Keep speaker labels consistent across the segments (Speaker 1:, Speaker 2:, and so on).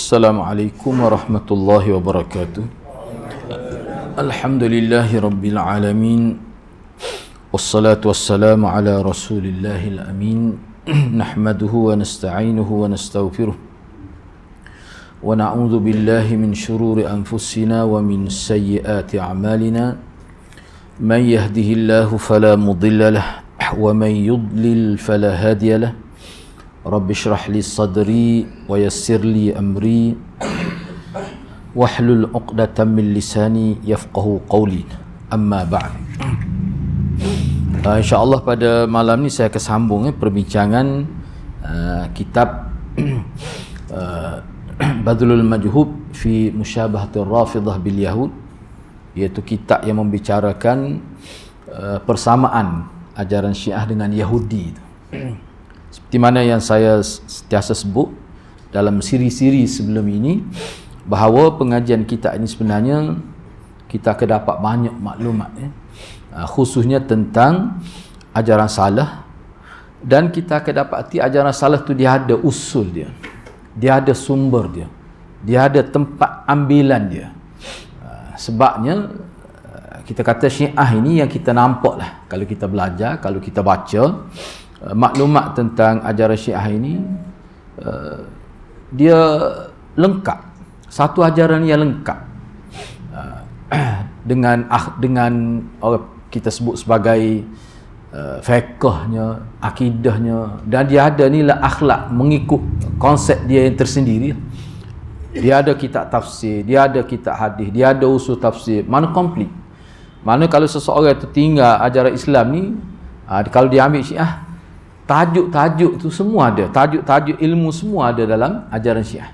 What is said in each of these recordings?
Speaker 1: Assalamualaikum warahmatullahi wabarakatuh. Alhamdulillahi rabbil alamin. Wassalatu wassalamu ala rasulillahil amin. Nahmaduhu wa nasta'inuhu wa nastaghfiruh. Wa na'udzu billahi min shururi anfusina wa min sayyiati a'malina. Man yahdihillahu fala mudilla lahu wa man yudlil fala hadiya lahu. Rabbi shrah li sadri wa yassir li amri wahlul 'uqdatam min lisani yafqahu qawli. Amma ba'd. InsyaAllah pada malam ni saya akan sambung perbincangan kitab Badlul Majhub fi Musyabahatir Rafidah bil Yahud, iaitu kitab yang membicarakan persamaan ajaran Syiah dengan Yahudi. Seperti mana yang saya sentiasa sebut dalam siri-siri sebelum ini, bahawa pengajian kita ini sebenarnya kita akan dapat banyak maklumat khususnya tentang ajaran salah, dan kita akan dapati ajaran salah tu dia ada usul dia, dia ada sumber dia, dia ada tempat ambilan dia. Sebabnya kita kata Syiah ini yang kita nampak lah kalau kita belajar, kalau kita baca maklumat tentang ajaran Syiah ini, dia lengkap, satu ajaran yang lengkap dengan kita sebut sebagai fiqhnya, akidahnya, dan dia ada nilai akhlak mengikut konsep dia yang tersendiri. Dia ada kitab tafsir, dia ada kitab hadis, dia ada usul tafsir, mana komplit. Mana kalau seseorang itu tinggal ajaran Islam ni, kalau dia ambil Syiah, tajuk-tajuk tu semua ada, tajuk-tajuk ilmu semua ada dalam ajaran Syiah.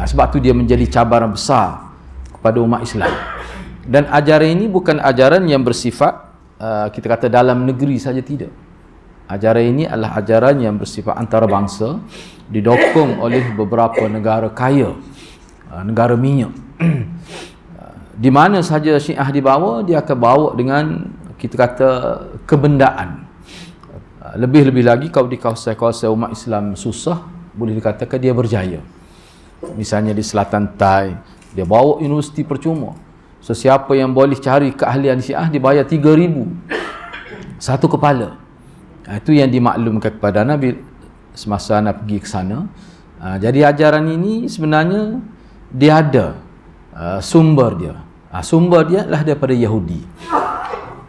Speaker 1: Sebab tu dia menjadi cabaran besar kepada umat Islam. Dan ajaran ini bukan ajaran yang bersifat kita kata dalam negeri saja, tidak. Ajaran ini adalah ajaran yang bersifat antarabangsa, didokong oleh beberapa negara kaya, negara minyak. Di mana saja Syiah dibawa, dia akan bawa dengan kita kata kebendaan. Lebih-lebih lagi kalau di kawasan-kawasan umat Islam susah, boleh dikatakan dia berjaya. Misalnya di selatan Thai, dia bawa universiti percuma. Sesiapa yang boleh cari keahlian Syiah dibayar 3,000 satu kepala. Itu yang dimaklumkan kepada Nabi semasa Nabi pergi ke sana. Jadi ajaran ini sebenarnya dia ada sumber dia. Sumber dia adalah daripada Yahudi.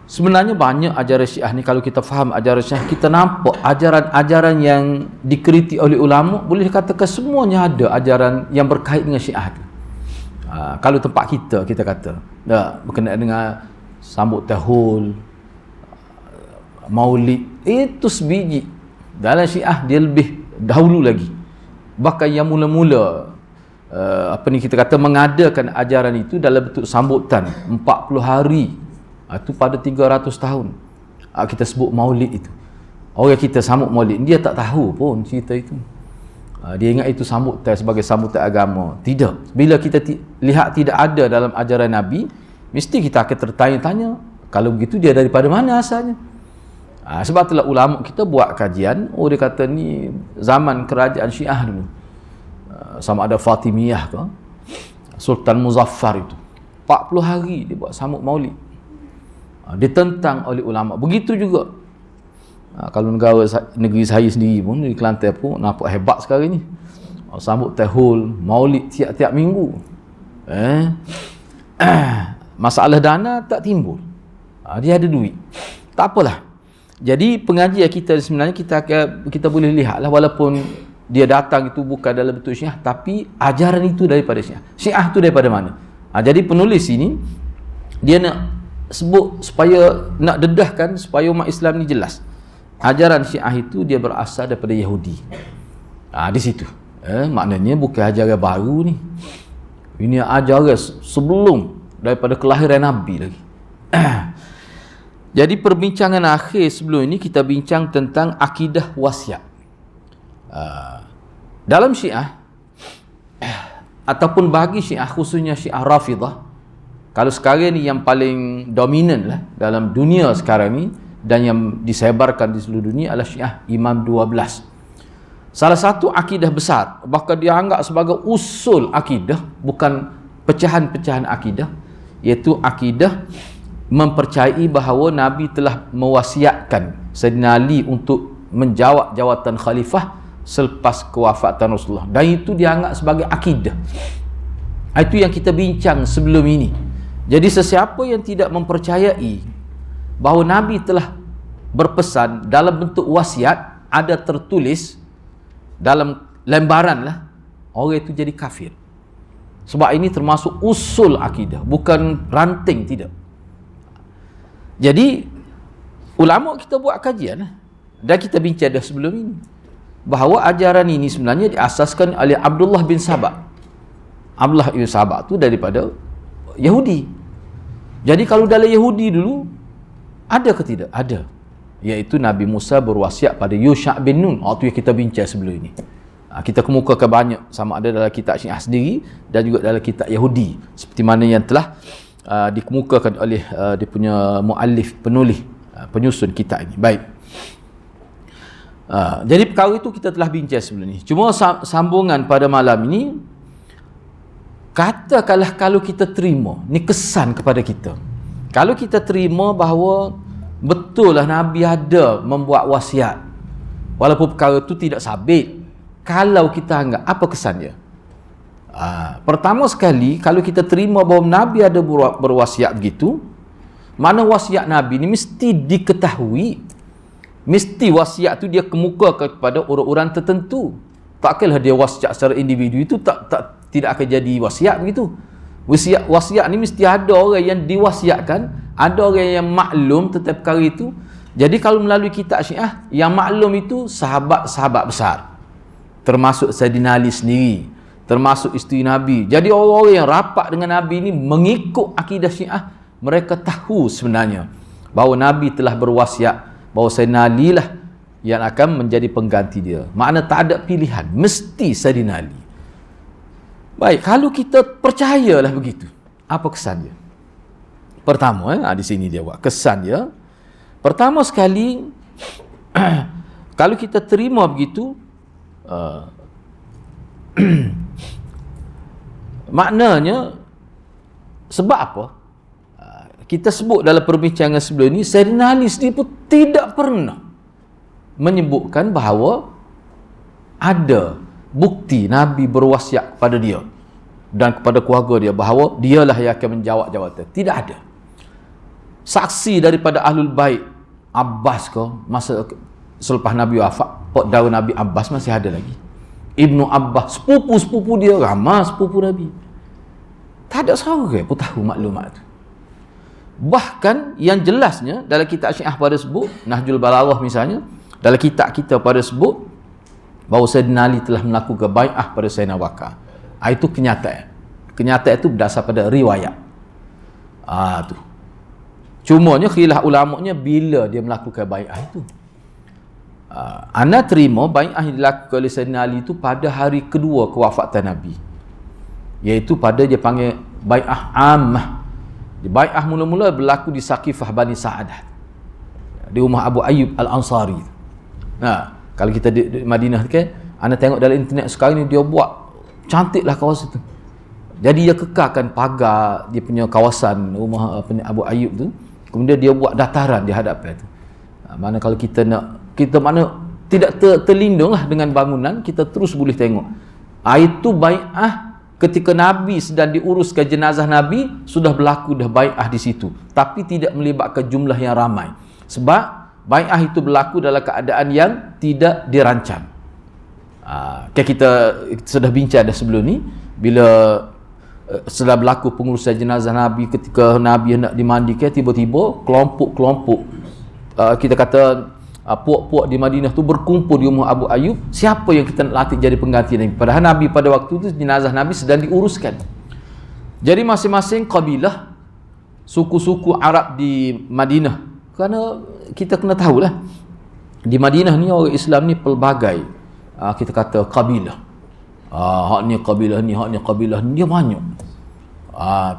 Speaker 1: Sebenarnya banyak ajaran Syiah ni, kalau kita faham ajaran Syiah, kita nampak ajaran-ajaran yang dikritik oleh ulama, boleh dikatakan semuanya ada ajaran yang berkait dengan Syiah tu. Kalau tempat kita kata berkenaan dengan sambut tahun, maulid, itu sebiji. Dalam Syiah dia lebih dahulu lagi. Bahkan yang mula-mula kita kata mengadakan ajaran itu dalam bentuk sambutan 40 hari. Itu pada 300 tahun kita sebut maulid itu. Orang kita sambut maulid, dia tak tahu pun cerita itu. Dia ingat itu sambutan sebagai sambutan agama. Tidak. Bila kita lihat tidak ada dalam ajaran Nabi, mesti kita akan tertanya-tanya, kalau begitu dia daripada mana asalnya? Sebab itulah ulama kita buat kajian. Dia kata ni zaman kerajaan Syiah dulu, sama ada Fatimiyah ke, Sultan Muzaffar itu 40 hari dia buat sambut maulid. Ditentang oleh ulama. Begitu juga kalau negeri saya sendiri pun, di Kelantan pun nampak hebat sekarang ni, sambut tahul maulid tiap-tiap minggu. Masalah dana tak timbul, dia ada duit, tak apalah. Jadi pengajian kita sebenarnya kita boleh lihatlah, walaupun dia datang itu bukan dalam bentuk Syiah, tapi ajaran itu daripada Syiah. Syiah itu daripada mana? Jadi penulis ini dia nak sebut supaya nak dedahkan supaya umat Islam ni jelas. Ajaran Syiah itu dia berasal daripada Yahudi. Di situ. Maknanya bukan ajaran baru ni. Ini ajaran sebelum daripada kelahiran Nabi lagi. Jadi perbincangan akhir sebelum ini kita bincang tentang akidah wasiat. Dalam Syiah ataupun bagi Syiah, khususnya Syiah Rafidah, kalau sekarang ni yang paling dominan lah dalam dunia sekarang ni, dan yang disebarkan di seluruh dunia adalah Syiah Imam 12. Salah satu akidah besar, bahkan dia anggap sebagai usul akidah, bukan pecahan-pecahan akidah, iaitu akidah mempercayai bahawa Nabi telah mewasiatkan Sayyidina Ali untuk menjawab jawatan khalifah selepas kewafatan Rasulullah, dan itu dianggap sebagai akidah. Itu yang kita bincang sebelum ini. Jadi sesiapa yang tidak mempercayai bahawa Nabi telah berpesan dalam bentuk wasiat, ada tertulis dalam lembaran lah, orang itu jadi kafir. Sebab ini termasuk usul akidah, bukan ranting, tidak. Jadi ulama kita buat kajian dan kita bincang dah sebelum ini bahawa ajaran ini sebenarnya diasaskan oleh Abdullah bin Sabah. Abdullah bin Sabah tu daripada Yahudi. Jadi kalau dalam Yahudi dulu ada ke tidak? Ada. Iaitu Nabi Musa berwasiat pada Yusha' bin Nun. Itu yang kita bincang sebelum ini. Kita kemukakan banyak, sama ada dalam kitab Syiah sendiri dan juga dalam kitab Yahudi, seperti mana yang telah dikemukakan oleh dia punya muallif, penulis, penyusun kitab ini. Baik. Jadi perkara itu kita telah bincang sebelum ini. Cuma sambungan pada malam ini, katakanlah kalau kita terima, ni kesan kepada kita. Kalau kita terima bahawa betul lah Nabi ada membuat wasiat, walaupun perkara itu tidak sabit, kalau kita anggap, apa kesan dia? Pertama sekali, kalau kita terima bahawa Nabi ada berwasiat begitu, mana wasiat Nabi ni mesti diketahui, mesti wasiat tu dia kemukakan kepada orang-orang tertentu. Takkanlah dia wasiat secara individu, itu tidak akan jadi wasiat begitu. Wasiat ni mesti ada orang yang diwasiatkan, ada orang yang maklum tentang perkara itu. Jadi kalau melalui kitab Syiah, yang maklum itu sahabat-sahabat besar, termasuk Sayyidina Ali sendiri, termasuk isteri Nabi. Jadi orang-orang yang rapat dengan Nabi ini mengikut akidah Syiah, mereka tahu sebenarnya bahawa Nabi telah berwasiat bahawa Sayyidina Ali lah yang akan menjadi pengganti dia. Makna tak ada pilihan, mesti Sayyidina Ali. Baik, kalau kita percayalah begitu, apa kesan dia? Pertama, di sini dia buat kesan dia. Pertama sekali, kalau kita terima begitu, maknanya sebab apa? Kita sebut dalam perbincangan sebelum ini, Sayyidina Ali sendiri pun tidak pernah menyebutkan bahawa ada bukti Nabi berwasiat kepada dia dan kepada keluarga dia bahawa dialah yang akan menjawab jawatan. Tidak ada. Saksi daripada Ahlul Bait, Abbas ke, masa selepas Nabi wafat, daun Nabi Abbas masih ada lagi. Ibnu Abbas, sepupu-sepupu dia, ramai sepupu Nabi. Tak ada seorang pun tahu maklumat itu. Bahkan yang jelasnya dalam kitab Syiah pada sebut, Nahjul Balaghah misalnya, dalam kitab kita pada sebut bahawa Sayyidina Ali telah melakukan bai'ah pada Sayyidina Bakar. Itu kenyataan. Kenyataan itu berdasar pada riwayat. Tu. Cumanya khilaf ulamanya bila dia melakukan bai'ah itu. Ana terima bai'ah yang dilakukan oleh Sayyidina Ali itu pada hari kedua kewafatan Nabi, iaitu pada dia panggil bai'ah ammah. Di bai'ah mula-mula berlaku di Saqifah Bani Sa'adah, di rumah Abu Ayyub Al-Ansari. Kalau kita di Madinah kan, anda tengok dalam internet sekarang ni, dia buat cantiklah kawasan tu. Jadi dia kekalkan pagar dia punya kawasan rumah Abu Ayyub tu, kemudian dia buat dataran di hadapan tu. Mana kalau kita nak, kita mana tidak terlindung lah dengan bangunan, kita terus boleh tengok. Itu bai'ah ketika Nabi sedang diuruskan jenazah Nabi, sudah berlaku dah bai'ah di situ, tapi tidak melibatkan jumlah yang ramai, sebab bai'ah itu berlaku dalam keadaan yang tidak dirancang. Kita sudah bincang dah sebelum ni, bila setelah berlaku pengurusan jenazah Nabi, ketika Nabi hendak dimandikan, tiba-tiba kelompok-kelompok, kita kata puak-puak di Madinah tu berkumpul di rumah Abu Ayyub, siapa yang kita nak latih jadi pengganti Nabi. Padahal Nabi pada waktu itu jenazah Nabi sedang diuruskan. Jadi masing-masing kabilah, suku-suku Arab di Madinah, kerana kita kena tahulah, di Madinah ni orang Islam ni pelbagai, kita kata kabilah. Hak ni kabilah ni, hak ni kabilah ni, dia banyak.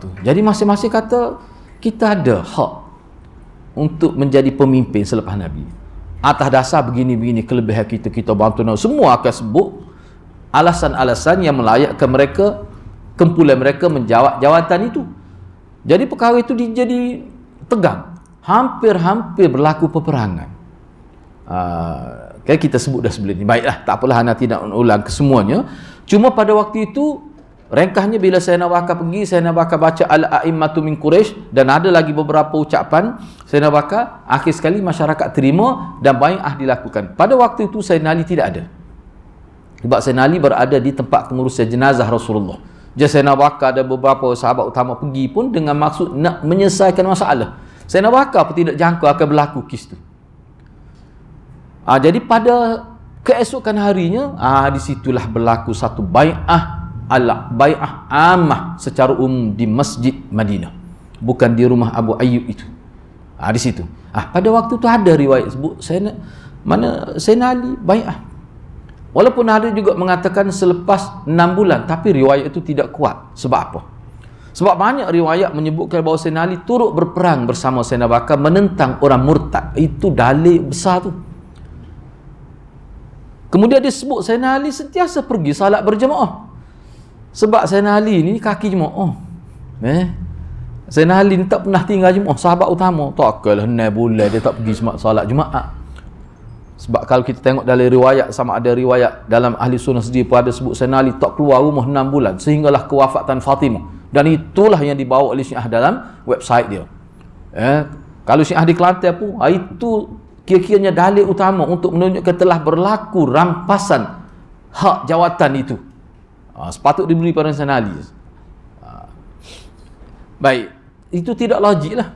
Speaker 1: Tu. Jadi masing-masing kata kita ada hak untuk menjadi pemimpin selepas Nabi. atas dasar begini-begini kelebihan kita, kita bantu semua akan sebut alasan-alasan yang melayakkan mereka, kumpulan mereka menjawab jawatan itu. Jadi perkara itu jadi tegang, hampir-hampir berlaku peperangan. Kita sebut dah sebelum ni. Baiklah, tak apalah, ana tidak ulang kesemuanya. Cuma pada waktu itu ringkasnya bila Sayyidina Abu Bakar pergi, Sayyidina Abu Bakar baca Al-A'immatu min Quraisy, dan ada lagi beberapa ucapan Sayyidina Abu Bakar, akhir sekali masyarakat terima dan bai'ah dilakukan. Pada waktu itu Sayyidina Ali tidak ada. Sebab Sayyidina Ali berada di tempat pengurusan jenazah Rasulullah. Jadi Sayyidina Abu Bakar dan beberapa sahabat utama pergi pun dengan maksud nak menyelesaikan masalah. Sayyidina Abu Bakar pun tidak jangka akan berlaku kes tu. Jadi pada keesokan harinya, di situlah berlaku satu bai'ah ammah secara umum di Masjid Madinah, bukan di rumah Abu Ayyub itu. Di situ. Pada waktu itu ada riwayat sebut Sayyidina Ali bai'ah. Walaupun ada juga mengatakan selepas 6 bulan, tapi riwayat itu tidak kuat. Sebab apa? Sebab banyak riwayat menyebutkan bahawa Sayyidina Ali turut berperang bersama Sayyidina Bakar menentang orang murtad. Itu dalil besar tu. Kemudian disebut Sayyidina Ali sentiasa pergi salat berjemaah. Sebab Sayyidina Ali ni kaki jemaah. Sayyidina Ali ni tak pernah tinggal jemaah, sahabat utama. Takkanlah 6 bulan dia tak pergi salat Jumaat. Sebab kalau kita tengok dalam riwayat, sama ada riwayat dalam Ahli Sunnah sendiri pun ada sebut Sayyidina Ali tak keluar rumah 6 bulan sehinggalah kewafatan Fatimah. Dan itulah yang dibawa oleh Syiah dalam website dia. Kalau Syiah di Kelantan pun, itu kira-kiranya dalil utama untuk menunjukkan telah berlaku rampasan hak jawatan itu. Sepatut diberi pada Sayyidina Ali. Baik, itu tidak logik lah.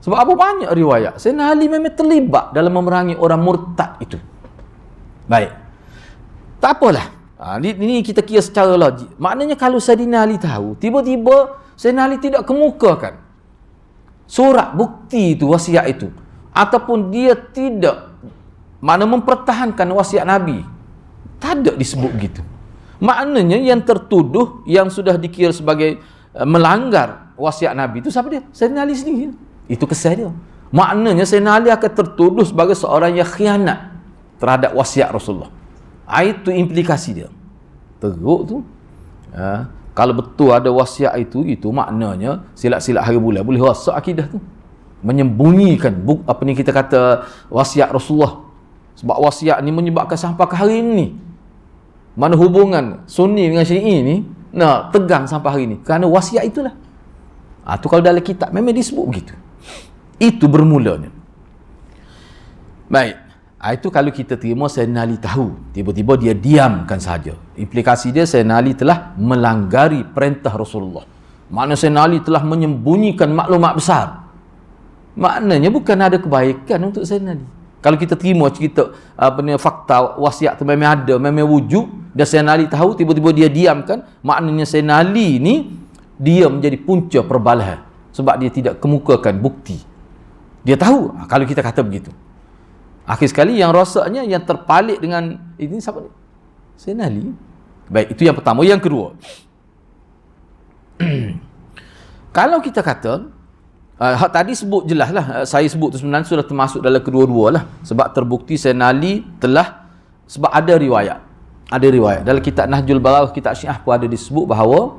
Speaker 1: Sebab apa banyak riwayat Sayyidina Ali memang terlibat dalam memerangi orang murtad itu. Baik, tak apalah. Ini kita kira secara logik. Maknanya kalau Sayyidina Ali tahu, tiba-tiba Sayyidina Ali tidak kemukakan surat bukti itu, wasiat itu, ataupun dia tidak mempertahankan wasiat Nabi, tak ada disebut gitu. Maknanya yang tertuduh, yang sudah dikira sebagai melanggar wasiat Nabi itu siapa dia? Sayyidina Ali sendiri. Itu kesan dia. Maknanya Sayyidina Ali akan tertuduh sebagai seorang yang khianat terhadap wasiat Rasulullah. Itu implikasi dia. Teruk tu. Kalau betul ada wasiat itu maknanya silat-silat hari bulan boleh rosak akidah tu. Menyembunyikan apa ni kita kata wasiat Rasulullah. Sebab wasiat ni menyebabkan sampai ke hari ini mana hubungan Sunni dengan Syi'i ni tegang sampai hari ini kerana wasiat itulah. Tu kalau dalam kitab memang disebut begitu. Itu bermulanya. Baik. Itu kalau kita terima Sayyidina Ali tahu, tiba-tiba dia diamkan saja. Implikasi dia Sayyidina Ali telah melanggari perintah Rasulullah. Maknanya Sayyidina Ali telah menyembunyikan maklumat besar. Maknanya bukan ada kebaikan untuk Sayyidina Ali. Kalau kita terima cerita fakta wasiat tu memang ada, memang wujud, dan Sayyidina Ali tahu, tiba-tiba dia diamkan, maknanya Sayyidina Ali ni dia menjadi punca perbalahan sebab dia tidak kemukakan bukti. Dia tahu kalau kita kata begitu. Akhir sekali yang rosaknya, yang terpalit dengan ini siapa ni? Sayyidina Ali. Baik, itu yang pertama. Yang kedua, kalau kita kata hak tadi sebut jelas lah, saya sebut tu sebenarnya sudah termasuk dalam kedua-dua lah, sebab terbukti Sayyidina Ali telah, sebab ada riwayat dalam kitab Nahjul Balaghah, kitab Syiah pun ada disebut bahawa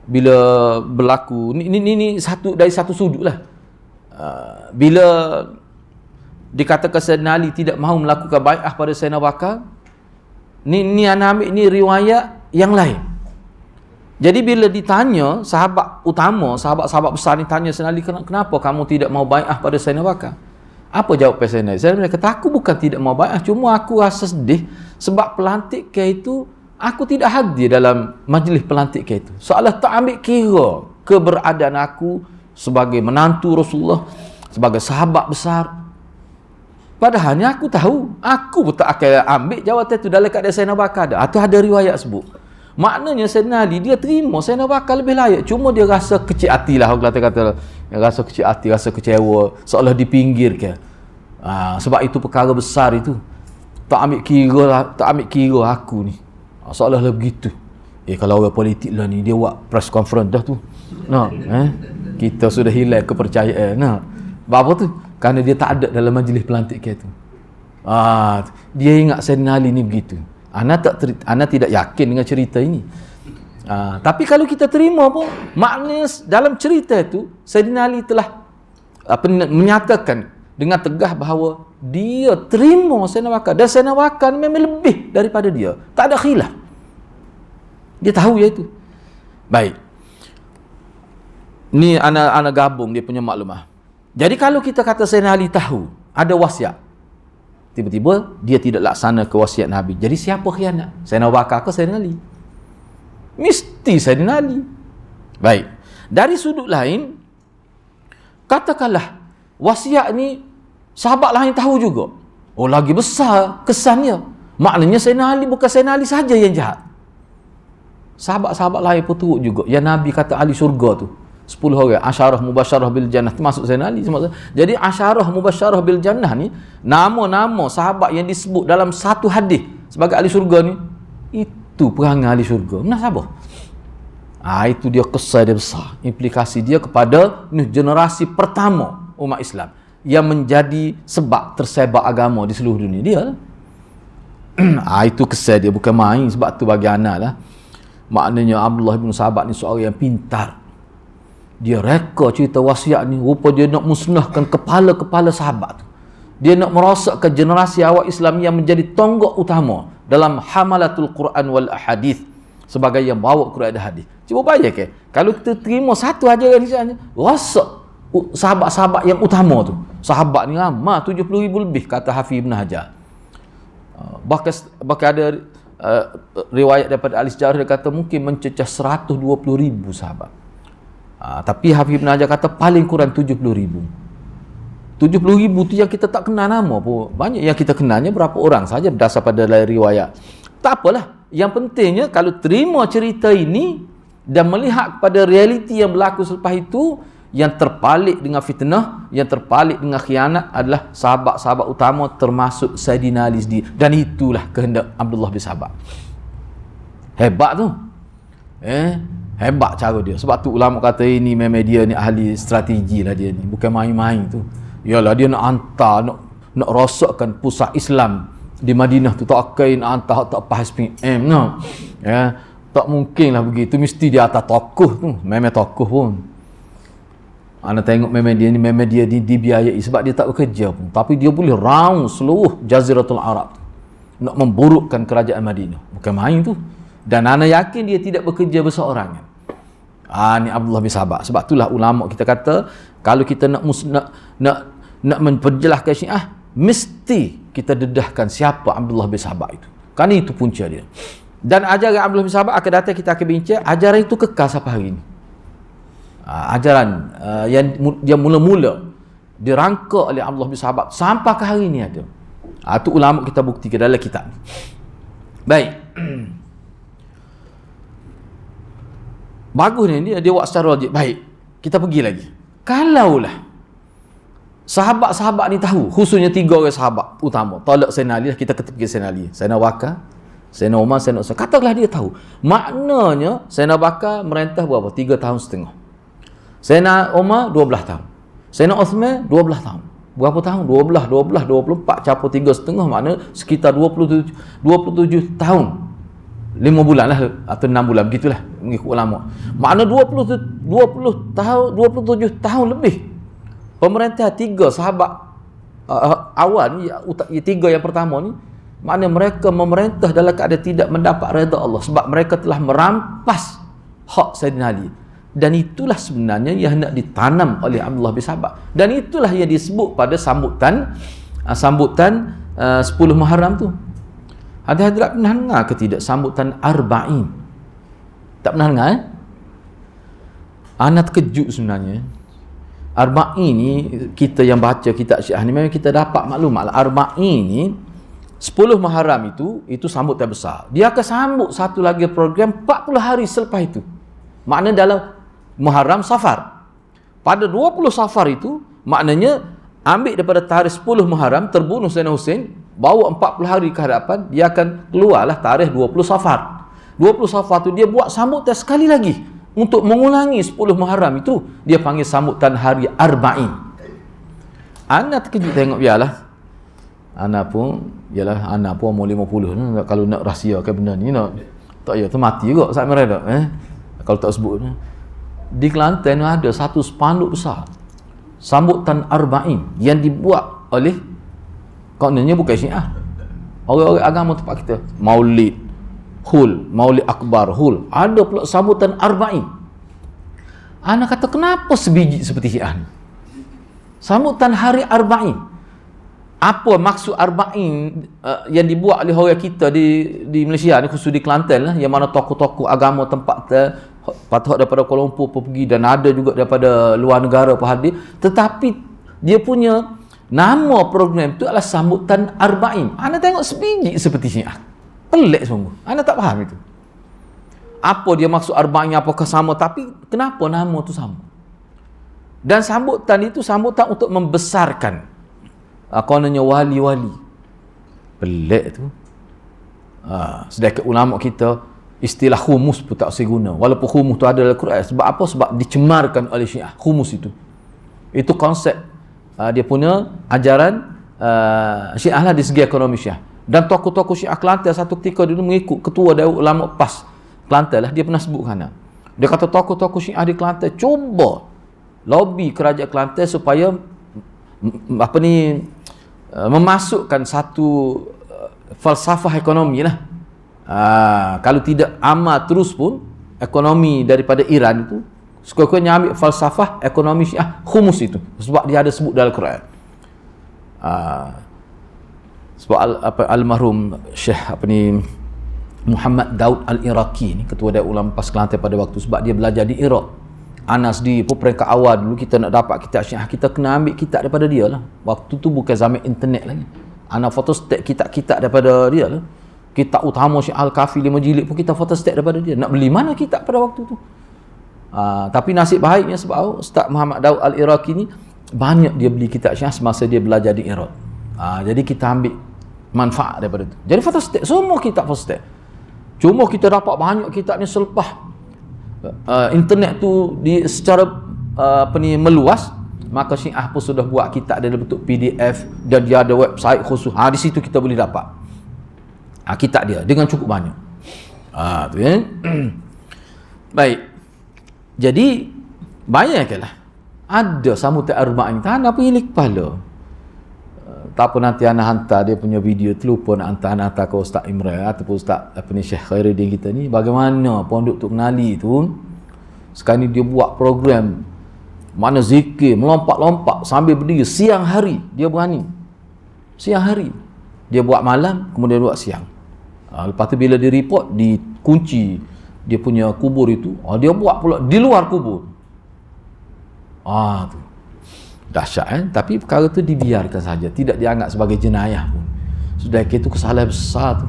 Speaker 1: bila berlaku ini satu dari satu sudut lah, bila dikatakan Sayyidina Ali tidak mahu melakukan bai'ah pada Sayyidina Abu Bakar, ni anak ambil ni riwayat yang lain. Jadi bila ditanya sahabat utama, sahabat-sahabat besar ni tanya Sayyidina Ali, kenapa kamu tidak mau bai'ah pada Sayyidina Abu Bakar? Apa jawab Sayyidina Ali? Sayyidina Ali kata, aku bukan tidak mau bai'ah, cuma aku rasa sedih sebab pelantikan itu aku tidak hadir dalam majlis pelantikan itu. Seolah tak ambil kira keberadaan aku sebagai menantu Rasulullah, sebagai sahabat besar. Padahalnya aku tahu, aku pun tak akan ambil jawatan itu dalam keadaan Sayyidina Abu Bakar. Itu ada riwayat sebut. Maknanya Sayyidina Ali dia terima Sayyidina Abu Bakar lebih layak, cuma dia rasa kecil hati lah, orang kata rasa kecil hati, rasa kecewa, seolah dipinggirkan. Sebab itu perkara besar itu tak ambil kira aku ni. Seolah-olah begitu. Kalau orang politik lah ni, dia buat press conference dah tu. Kita sudah hilang kepercayaan. Apa tu? Kerana dia tak ada dalam majlis pelantikan tu. Dia ingat Sayyidina Ali ni begitu. Ana tidak yakin dengan cerita ini. Tapi kalau kita terima pun, maknanya dalam cerita itu Sayyidina Ali telah menyatakan dengan tegah bahawa dia terima Sayyidina Bakar, dan Sayyidina Bakar memang lebih daripada dia. Tak ada khilaf. Dia tahu ya itu. Baik. Ni ana gabung dia punya maklumah. Jadi kalau kita kata Sayyidina Ali tahu ada wasiat, tiba-tiba dia tidak laksana ke wasiat Nabi. Jadi siapa khianat? Sayyidina Bakar ke Sayyidina Ali? Mesti Sayyidina Ali. Baik. Dari sudut lain, katakanlah wasiat ni sahabat lain tahu juga. Oh, lagi besar kesannya. Maknanya Sayyidina Ali bukan Sayyidina Ali saja yang jahat. Sahabat-sahabat lain pun turut juga. Yang Nabi kata ahli syurga tu 10 orang, asyarah mubasyarah bil jannah, termasuk Sayyidina Ali. Jadi asyarah mubasyarah bil jannah ni nama-nama sahabat yang disebut dalam satu hadis sebagai ahli syurga ni, itu perangai ahli syurga. Munasabah. Itu dia kesan dia besar. Implikasi dia kepada generasi pertama umat Islam yang menjadi sebab tersebar agama di seluruh dunia dia. Itu kesan dia, bukan main. Sebab tu bagi anak lah, maknanya Abdullah bin Sahabat ni seorang yang pintar. Dia reka cerita wasiat ni, rupa dia nak musnahkan kepala-kepala sahabat tu. Dia nak merosakkan generasi awal Islam yang menjadi tonggak utama dalam hamalatul Quran wal ahadith, sebagai yang bawa Quran dan hadis. Cuba bayangkan, kalau kita terima satu ajaran ni saja, rosak sahabat-sahabat yang utama tu. Sahabat ni ramai 70,000 lebih, kata Hafiz Ibn Hajar. Bahkan ada riwayat daripada ahli sejarah, dia kata mungkin mencecah 120,000 sahabat. Tapi Hafiz Ibn Hajar kata paling kurang 70,000. 70,000 tu yang kita tak kenal nama pun. Banyak yang kita kenalnya berapa orang saja berdasar pada riwayat. Tak apalah. Yang pentingnya kalau terima cerita ini dan melihat kepada realiti yang berlaku selepas itu, yang terpalit dengan fitnah, yang terpalit dengan khianat adalah sahabat-sahabat utama, termasuk Sayyidina Ali sendiri. Dan itulah kehendak Abdullah bin Sahabat. Hebat tu. Hebat cara dia. Sebab tu ulama kata ini memang dia ni ahli strategi lah dia ni. Bukan main-main tu. Yalah, dia nak hantar, nak rosakkan pusat Islam di Madinah tu. Tak kain nak hantar tak pas SPM no. Tak mungkin lah begitu. Mesti dia atas tokoh tu. Memang tokoh pun. Anda tengok memang dia ni dibiayai sebab dia tak bekerja pun. Tapi dia boleh round seluruh Jaziratul Arab tu, nak memburukkan kerajaan Madinah. Bukan main tu. Dan anda yakin dia tidak bekerja berseorangan. Ni Abdullah bin Sahabat. Sebab itulah ulama kita kata, kalau kita nak memperjelaskan Syiah, mesti kita dedahkan siapa Abdullah bin Sahabat itu. Kan itu punca dia. Dan ajaran Abdullah bin Sahabat akan datang, kita akan bincang. Ajaran itu kekal sampai hari ini. Ajaran yang mula-mula dirangka oleh Abdullah bin Sahabat sampai ke hari ini ada. Itu ulama kita buktikan dalam kitab. Baik. Bagus ni, dia buat secara logik. Baik, kita pergi lagi. Kalaulah sahabat-sahabat ni tahu, khususnya 3 orang sahabat utama, tolak Sayyidina Ali, kita ketepki Sayyidina Ali, Sayyidina Bakar, Sayyidina Umar, Sayyidina Utsman. Katakanlah dia tahu. Maknanya Sayyidina Bakar merintah berapa? 3 tahun setengah. Sayyidina Umar 12 tahun. Sayyidina Utsman 12 tahun. Berapa tahun? 12, 24, campur 3 setengah, maknanya sekitar 27 tahun. 5 bulan lah atau 6 bulan, begitulah mengikut ulama. Makna 27 tahun lebih pemerintah 3 sahabat awal ni, 3 yang pertama ni, makna mereka memerintah dalam keadaan tidak mendapat redha Allah, sebab mereka telah merampas hak Sayyidina Ali. Dan itulah sebenarnya yang hendak ditanam oleh Abdullah bin Sahabat. Dan itulah yang disebut pada sambutan 10 Muharram tu. Hadirat pernah dengar ke tidak sambutan Arba'in? Tak pernah dengar? Anak terkejut sebenarnya. Arba'in ni, kita yang baca kitab Syiah ni, memang kita dapat maklumat lah. Arba'in ni 10 Muharram itu sambutan besar. Dia akan sambut satu lagi program 40 hari selepas itu. Maknanya dalam Muharram Safar. Pada 20 Safar itu, maknanya ambil daripada tarikh 10 Muharram, terbunuh Sayyidina Husain, bawa 40 hari ke hadapan, dia akan keluarlah tarikh 20 Safar. 20 Safar tu dia buat sambutan sekali lagi untuk mengulangi 10 Muharram itu. Dia panggil sambutan hari Arba'in. Anda terkejut tengok biarlah. Ana pun ialah anak pun umur 50 ni, kalau nak rahsiakan benda ni nak tak ya tu mati juga saat mereka kalau tak sebut ni. Di Kelantan ada satu spanduk besar sambutan arba'in yang dibuat oleh kononnya bukan Syiah, orang-orang agama tempat kita, maulid hul, maulid akbar hul, ada pula sambutan arba'in. Ana kata kenapa sebiji seperti Syiah ni sambutan hari arba'in? Apa maksud arba'in yang dibuat oleh orang kita di Malaysia ni, khusus di Kelantan lah, yang mana tokoh-tokoh agama tempat patut daripada Kuala Lumpur pergi dan ada juga daripada luar negara hadir, tetapi dia punya nama program tu adalah sambutan arba'in. Ana tengok sebiji seperti Syiah, pelik sungguh, ana tak faham itu apa dia maksud arba'in, apakah sama, tapi kenapa nama tu sama. Dan sambutan itu sambutan untuk membesarkan kononnya wali-wali. Pelik tu. Sedangkan ulama kita istilah khumus pun tak usah guna, walaupun khumus tu ada dalam Quran. Sebab apa? Sebab dicemarkan oleh Syiah khumus itu. Itu konsep dia punya ajaran Syiah lah di segi ekonomi Syiah. Dan tokoh-tokoh Syiah Kelantan satu ketika dulu mengikut ketua Daud Ulama PAS Kelantan lah, dia pernah sebutkan. Dia kata tokoh-tokoh Syiah di Kelantan cuba lobby kerajaan Kelantan supaya memasukkan satu falsafah ekonomi lah. Kalau tidak amal terus pun ekonomi daripada Iran itu, suka-suka ambil falsafah ekonomi Syiah khumus itu, sebab dia ada sebut dalam Quran. Sebab almarhum Syekh Muhammad Daud Al-Iraqi ni, ketua Daud Ulama PAS Kelantan pada waktu, sebab dia belajar di Iraq. Anas di peringkat awal dulu kita nak dapat kitab Syiah, kita kena ambil kitab daripada dia lah. Waktu tu bukan zaman internet lagi. Anak photostat kitab-kitab daripada dia lah. Kitab utama Syekh Al-Kafi 5 jilid pun kita photostat daripada dia. Nak beli mana kitab pada waktu tu? Tapi nasib baiknya sebab Ustaz Muhammad Daud Al-Iraqi ni banyak dia beli kitab Syiah semasa dia belajar di Iraq. Jadi kita ambil manfaat daripada tu. Jadi photostat, semua kitab photostat. Cuma kita dapat banyak kitab ni selepas internet tu secara meluas, maka Syiah pun sudah buat kitab dalam bentuk PDF dan dia ada website khusus. Di situ kita boleh dapat kitab dia dengan cukup banyak. Tu kan. Baik. Jadi bayangkanlah ada sambutan arba'in, tak nak pilih kepala. Tak apa, nanti anak hantar dia punya video tu, lupa nak hantar ke Ustaz Imran ataupun Ustaz Syekh Khairuddin kita ni, bagaimana Pondok Tok Kenali tu sekarang ni dia buat program mana zikir melompat-lompat sambil berdiri siang hari. Dia berani siang hari, dia buat malam, kemudian buat siang. Lepas tu bila dia report, dikunci dia punya kubur itu, dia buat pula di luar kubur. Tu dahsyat kan? Tapi perkara tu dibiarkan saja, tidak dianggap sebagai jenayah pun. Sudah itu kesalahan besar tu.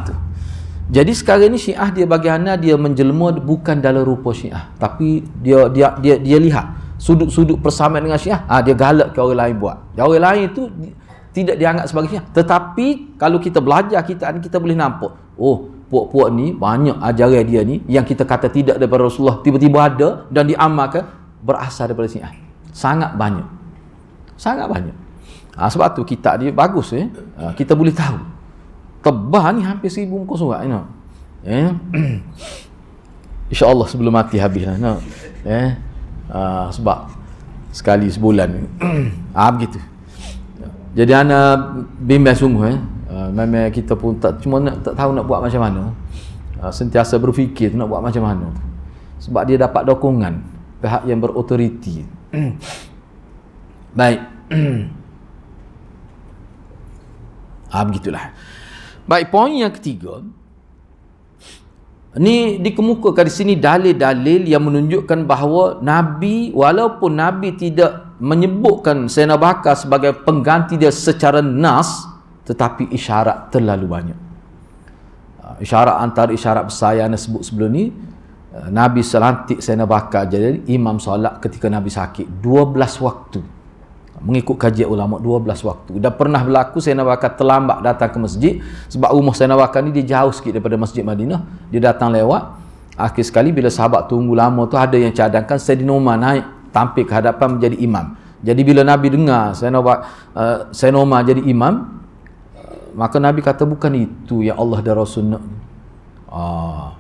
Speaker 1: Tu. Jadi sekarang ni Syiah dia bagaimana dia menjelma bukan dalam rupa Syiah, tapi dia lihat sudut-sudut persamaan dengan Syiah, dia galak ke orang lain buat. Dan orang lain itu tidak dianggap sebagai Syiah. Tetapi kalau kita belajar kita boleh nampak, puak-puak ni banyak ajaran dia ni yang kita kata tidak daripada Rasulullah tiba-tiba ada dan diamalkan, berasal daripada Syiah. Sangat banyak. Sebab tu kitab dia bagus. Kita boleh tahu. Tebal ni hampir 1000 muka surat. InsyaAllah sebelum mati habislah. Sebab sekali sebulan. Begitu. Jadi anak bimbang sungguh. Memang kita pun tak tahu nak buat macam mana. Sentiasa berfikir nak buat macam mana. Sebab dia dapat dokongan pihak yang berautoriti. Baik. Begitulah. Baik, poin yang ketiga. Ini dikemukakan di sini dalil-dalil yang menunjukkan bahawa Nabi, walaupun Nabi tidak menyebutkan Sayyidina Abu Bakar sebagai pengganti dia secara nas, tetapi isyarat terlalu banyak. Isyarat antara isyarat besar yang anda sebut sebelum ni, Nabi selantik Sayyidina Abu Bakar jadi imam solat ketika Nabi sakit 12 waktu. Mengikut kajian ulama 12 waktu. Dan pernah berlaku Sayyidina Abu Bakar terlambat datang ke masjid, sebab rumah Sayyidina Abu Bakar ni dia jauh sikit daripada Masjid Madinah. Dia datang lewat. Akhir sekali bila sahabat tunggu lama tu, ada yang cadangkan Sayyidina Umar naik tampil ke hadapan menjadi imam. Jadi bila Nabi dengar Sayyidina Umar jadi imam, maka Nabi kata bukan itu yang Allah dan Rasul nak.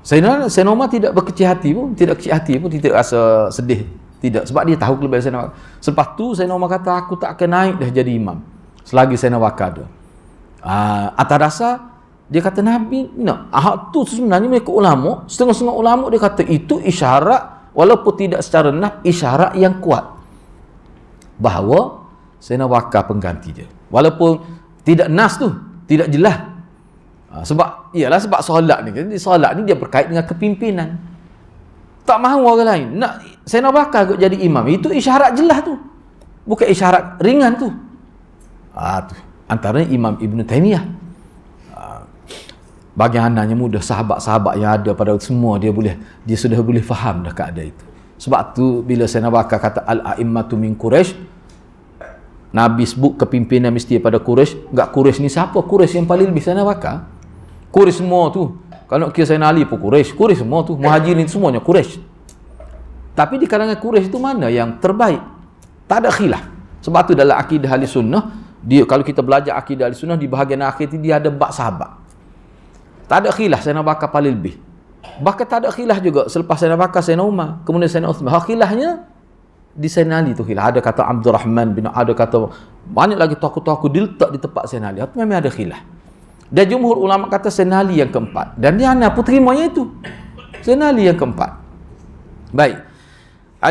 Speaker 1: Sayyidina Umar tidak berkecil hati pun, tidak rasa sedih, tidak, sebab dia tahu kelebihan Sayyidina Bakar. Selepas tu Sayyidina Umar kata aku tak akan naik dah jadi imam selagi Sayyidina Bakar ada. Atas dasar dia kata Nabi nak. Tu sebenarnya mereka ulama, setengah-setengah ulama dia kata itu isyarat, walaupun tidak secara nas, isyarat yang kuat bahawa Sayyidina Bakar pengganti dia. Walaupun tidak nas tu, tidak jelas. Sebab solat ni dia berkait dengan kepimpinan. Tak mahu orang lain nak Sayyidina Bakar jadi imam, itu isyarat jelas tu, bukan isyarat ringan tu. Tu antaranya Imam Ibn Taymiyah. Bagaimananya mudah sahabat-sahabat yang ada pada semua dia sudah boleh faham dah keadaan itu. Sebab tu bila Sayyidina Bakar kata al-a'immatu min Quraisy, Nabi sebut kepimpinan mesti pada Quraisy. Enggak Quraisy ni siapa? Quraisy yang paling lebih Sayyidina Bakar. Quraisy semua tu. Kalau nak kira Sayyidina Ali pun Quraisy semua tu. Muhajirin semuanya Quraisy. Tapi di kalangan Quraisy itu mana yang terbaik? Tak ada khilaf. Sebab tu dalam akidah ahli sunnah, kalau kita belajar akidah ahli sunnah, di bahagian akhir tu dia ada bab sahabat. Tak ada khilaf Sayyidina Bakar paling lebih. Bahkan tak ada khilaf juga selepas Sayyidina Bakar, Sayyidina Umar, kemudian Sayyidina Uthman. Khilafnya di Sayyidina Ali tu khilaf. Ada kata Abdul Rahman bin, ada kata banyak lagi tokoh-tokoh diletak di tempat Sayyidina Ali. Itu memang ada khilaf. Dan jumhur ulama kata Sayyidina Ali yang keempat. Dan dia anak terimanya itu. Sayyidina Ali yang keempat. Baik.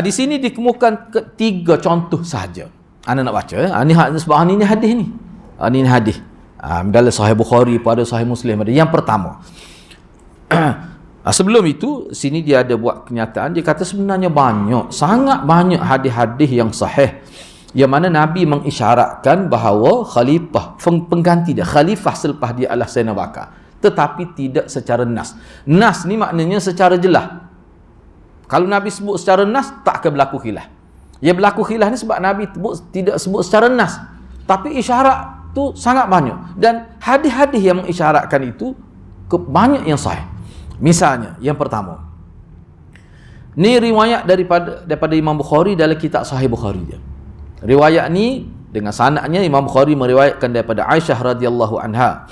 Speaker 1: Di sini dikemukakan tiga contoh sahaja. Anda nak baca. Sebab ini hadis ni. Ini hadis. Dalam Sahih Bukhari, pada Sahih Muslim ada. Yang pertama. Sebelum itu, sini dia ada buat kenyataan. Dia kata sebenarnya sangat banyak hadis-hadis yang sahih, yang mana Nabi mengisyaratkan bahawa khalifah, pengganti dia, khalifah selepas dia adalah Sayyidina Bakar. Tetapi tidak secara nas. Nas ni maknanya secara jelas. Kalau Nabi sebut secara nas, tak akan berlaku khilaf. Yang berlaku khilaf ni sebab Nabi tidak sebut secara nas. Tapi isyarat tu sangat banyak. Dan hadis-hadis yang mengisyaratkan itu banyak yang sahih. Misalnya, yang pertama, ni riwayat daripada Imam Bukhari dalam kitab Sahih Bukhari dia. Riwayat ni dengan sanadnya Imam Bukhari meriwayatkan daripada Aisyah radhiyallahu anha.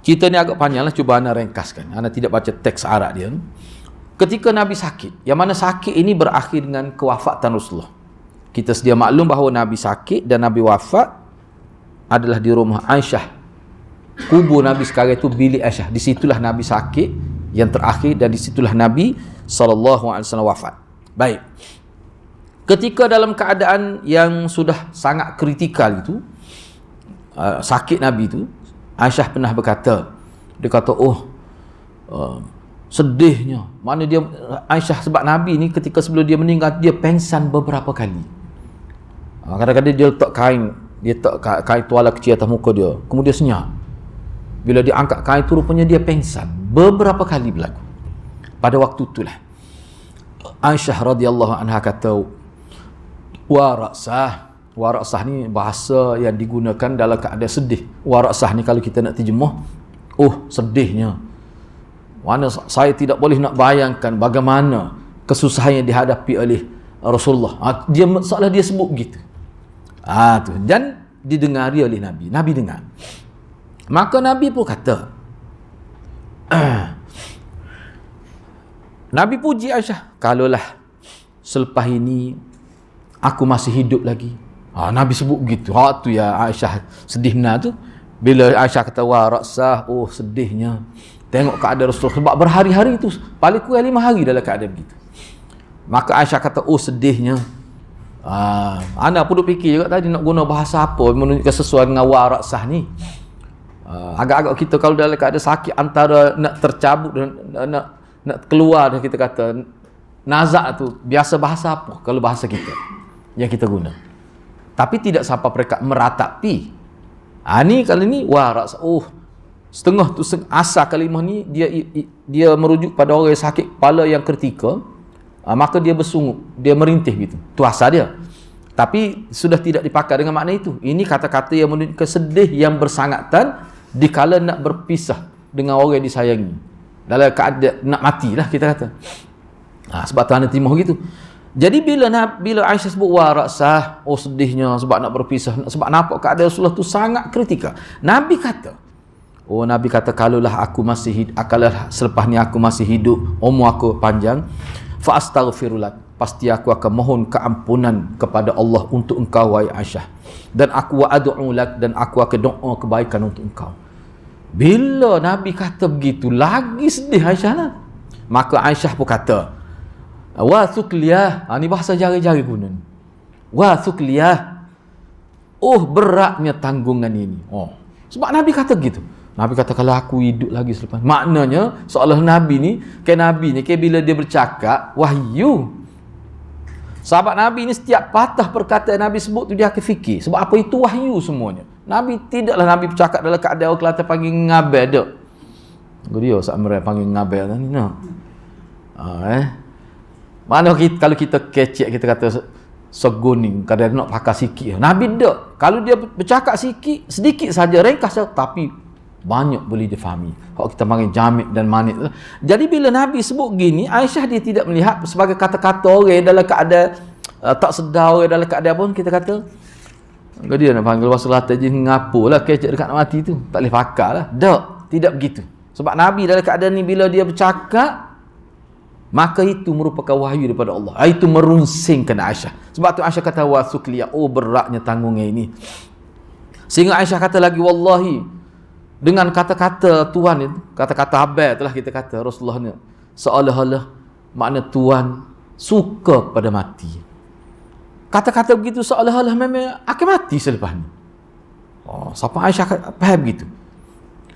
Speaker 1: Cerita ni agak panjanglah, cuba ana ringkaskan. Ana tidak baca teks Arab dia. Ketika Nabi sakit, yang mana sakit ini berakhir dengan kewafatan Rasulullah. Kita sedia maklum bahawa Nabi sakit dan Nabi wafat adalah di rumah Aisyah. Kubur Nabi sekarang itu bilik Aisyah. Di situlah Nabi sakit yang terakhir, dan di situlah Nabi SAW wafat. Baik. Ketika dalam keadaan yang sudah sangat kritikal itu, sakit Nabi itu, Aisyah pernah berkata, dia kata, sedihnya. Mana dia, Aisyah, sebab Nabi ni ketika sebelum dia meninggal, dia pengsan beberapa kali. Kadang-kadang dia letak kain tuala kecil atas muka dia, kemudian senyap. Bila dia angkat kain tu, rupanya dia pengsan. Beberapa kali berlaku. Pada waktu itulah Aisyah radhiyallahu anha kata, Waraksah ni bahasa yang digunakan dalam keadaan sedih. Waraksah ni kalau kita nak terjemah, sedihnya. Mana saya tidak boleh nak bayangkan bagaimana kesusahan yang dihadapi oleh Rasulullah. Seolah dia sebut begitu. Tu. Dan didengari oleh Nabi. Nabi dengar. Maka Nabi pun kata, Nabi puji Aisyah, kalaulah selepas ini aku masih hidup lagi. Nabi sebut begitu. Tu ya Aisyah sedih benar tu. Bila Aisyah kata Waraksah, sedihnya. Tengok keadaan Rasulullah, sebab berhari-hari itu, paling kurang 5 hari dalam keadaan begitu. Maka Aisyah kata, sedihnya. Anda pun duk fikir juga tadi nak guna bahasa apa menunjukkan sesuai dengan Waraksah ni. Agak-agak kita kalau dalam keadaan sakit, antara nak tercabut dan nak keluar, dan kita kata nazak tu, biasa bahasa apa kalau bahasa kita yang kita guna. Tapi tidak sampai mereka meratapi. Ni kali ni Waraksah. Setengah tu asal kalimah ni dia merujuk pada orang yang sakit kepala yang kritikal. Maka dia bersungut, dia merintih gitu. Tu asal dia. Tapi sudah tidak dipakai dengan makna itu. Ini kata-kata yang menunjukkan sedih yang bersangatan dikala nak berpisah dengan orang yang disayangi. Dalam keadaan nak matilah kita kata. Sebab tu anda terima gitu. Jadi bila Aisyah sebut warasah, oh sedihnya sebab nak berpisah, sebab nampak keadaan Rasulullah tu sangat kritikal. Nabi kata, kalaulah aku masih hidup, akalah selepas ni aku masih hidup, umur aku panjang, fa astaghfirullah, pasti aku akan mohon keampunan kepada Allah untuk engkau wahai Aisyah, dan aku wa ad'u lak, dan aku akan doa kebaikan untuk engkau. Bila Nabi kata begitu, lagi sedih Aisyah lah. Maka Aisyah pun kata, wa thukliyah, ni bahasa jari-jari guna ni. Wa thukliyah, oh beratnya tanggungan ini. Sebab Nabi kata gitu. Nabi kata kalau aku hidup lagi selepas, maknanya seolah Nabi ni bila dia bercakap wahyu. Sahabat Nabi ni setiap patah perkataan Nabi sebut tu dia akan fikir. Sebab apa itu wahyu semuanya. Nabi tidaklah Nabi bercakap dalam keadaan orang Kelantan panggil ngabel dak. Dia sakmere panggil ngabel ni nak. Mana kalau kita kecek, kita kata seguning, kadang nak pakai sikit. Nabi tak. Kalau dia bercakap sedikit saja, ringkas saja, tapi banyak boleh difahami. Kalau kita panggil jamik dan manik. Jadi bila Nabi sebut gini, Aisyah dia tidak melihat sebagai kata-kata orang dalam keadaan tak sedar, orang dalam keadaan pun kita kata, dia nak panggil bahasa Selatan je ngapulah kecek dekat nak mati tu. Tak boleh pakai lah. Tak, tidak begitu. Sebab Nabi dalam keadaan ni bila dia bercakap, maka itu merupakan wahyu daripada Allah. Itu merunsingkan Aisyah. Sebab tu Aisyah kata wa sukliya, oh beratnya tanggungnya ini. Sehingga Aisyah kata lagi, wallahi, dengan kata-kata Tuhan itu, kata-kata habar itulah kita kata Rasulullah ni, seolah-olah makna Tuhan suka pada mati. Kata-kata begitu seolah-olah memang akan mati selepas ni. Sampai Aisyah faham begitu.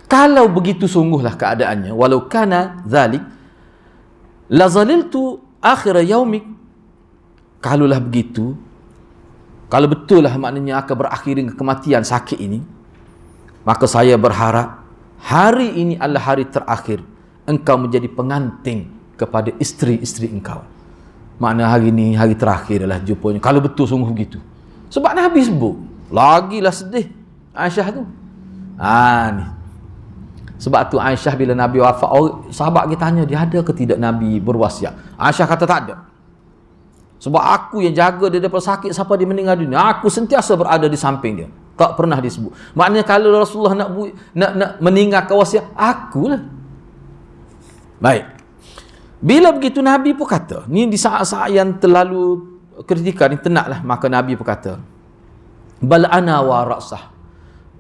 Speaker 1: Kalau begitu sungguhlah keadaannya, walau kana zalik la zaliltu akhir yaumik, kalaulah begitu, kalau betul lah maknanya akan berakhir dengan kematian sakit ini, maka saya berharap hari ini adalah hari terakhir engkau menjadi pengantin kepada isteri-isteri engkau. Makna hari ini hari terakhir adalah jumpanya, kalau betul sungguh begitu. Sebab Nabi sebut, lagilah sedih Aisyah tu. Ni sebab tu Aisyah bila Nabi wafat, sahabat kita tanya dia ada ke tidak Nabi berwasiat. Aisyah kata tak ada. Sebab aku yang jaga dia daripada sakit sampai dia meninggal dunia. Aku sentiasa berada di samping dia. Tak pernah disebut. Maknanya kalau Rasulullah nak meninggalkan wasiat, akulah. Baik. Bila begitu Nabi pun kata, ni di saat-saat yang terlalu kritikal ni tenaklah, maka Nabi pun kata, bal ana wa ra'sah.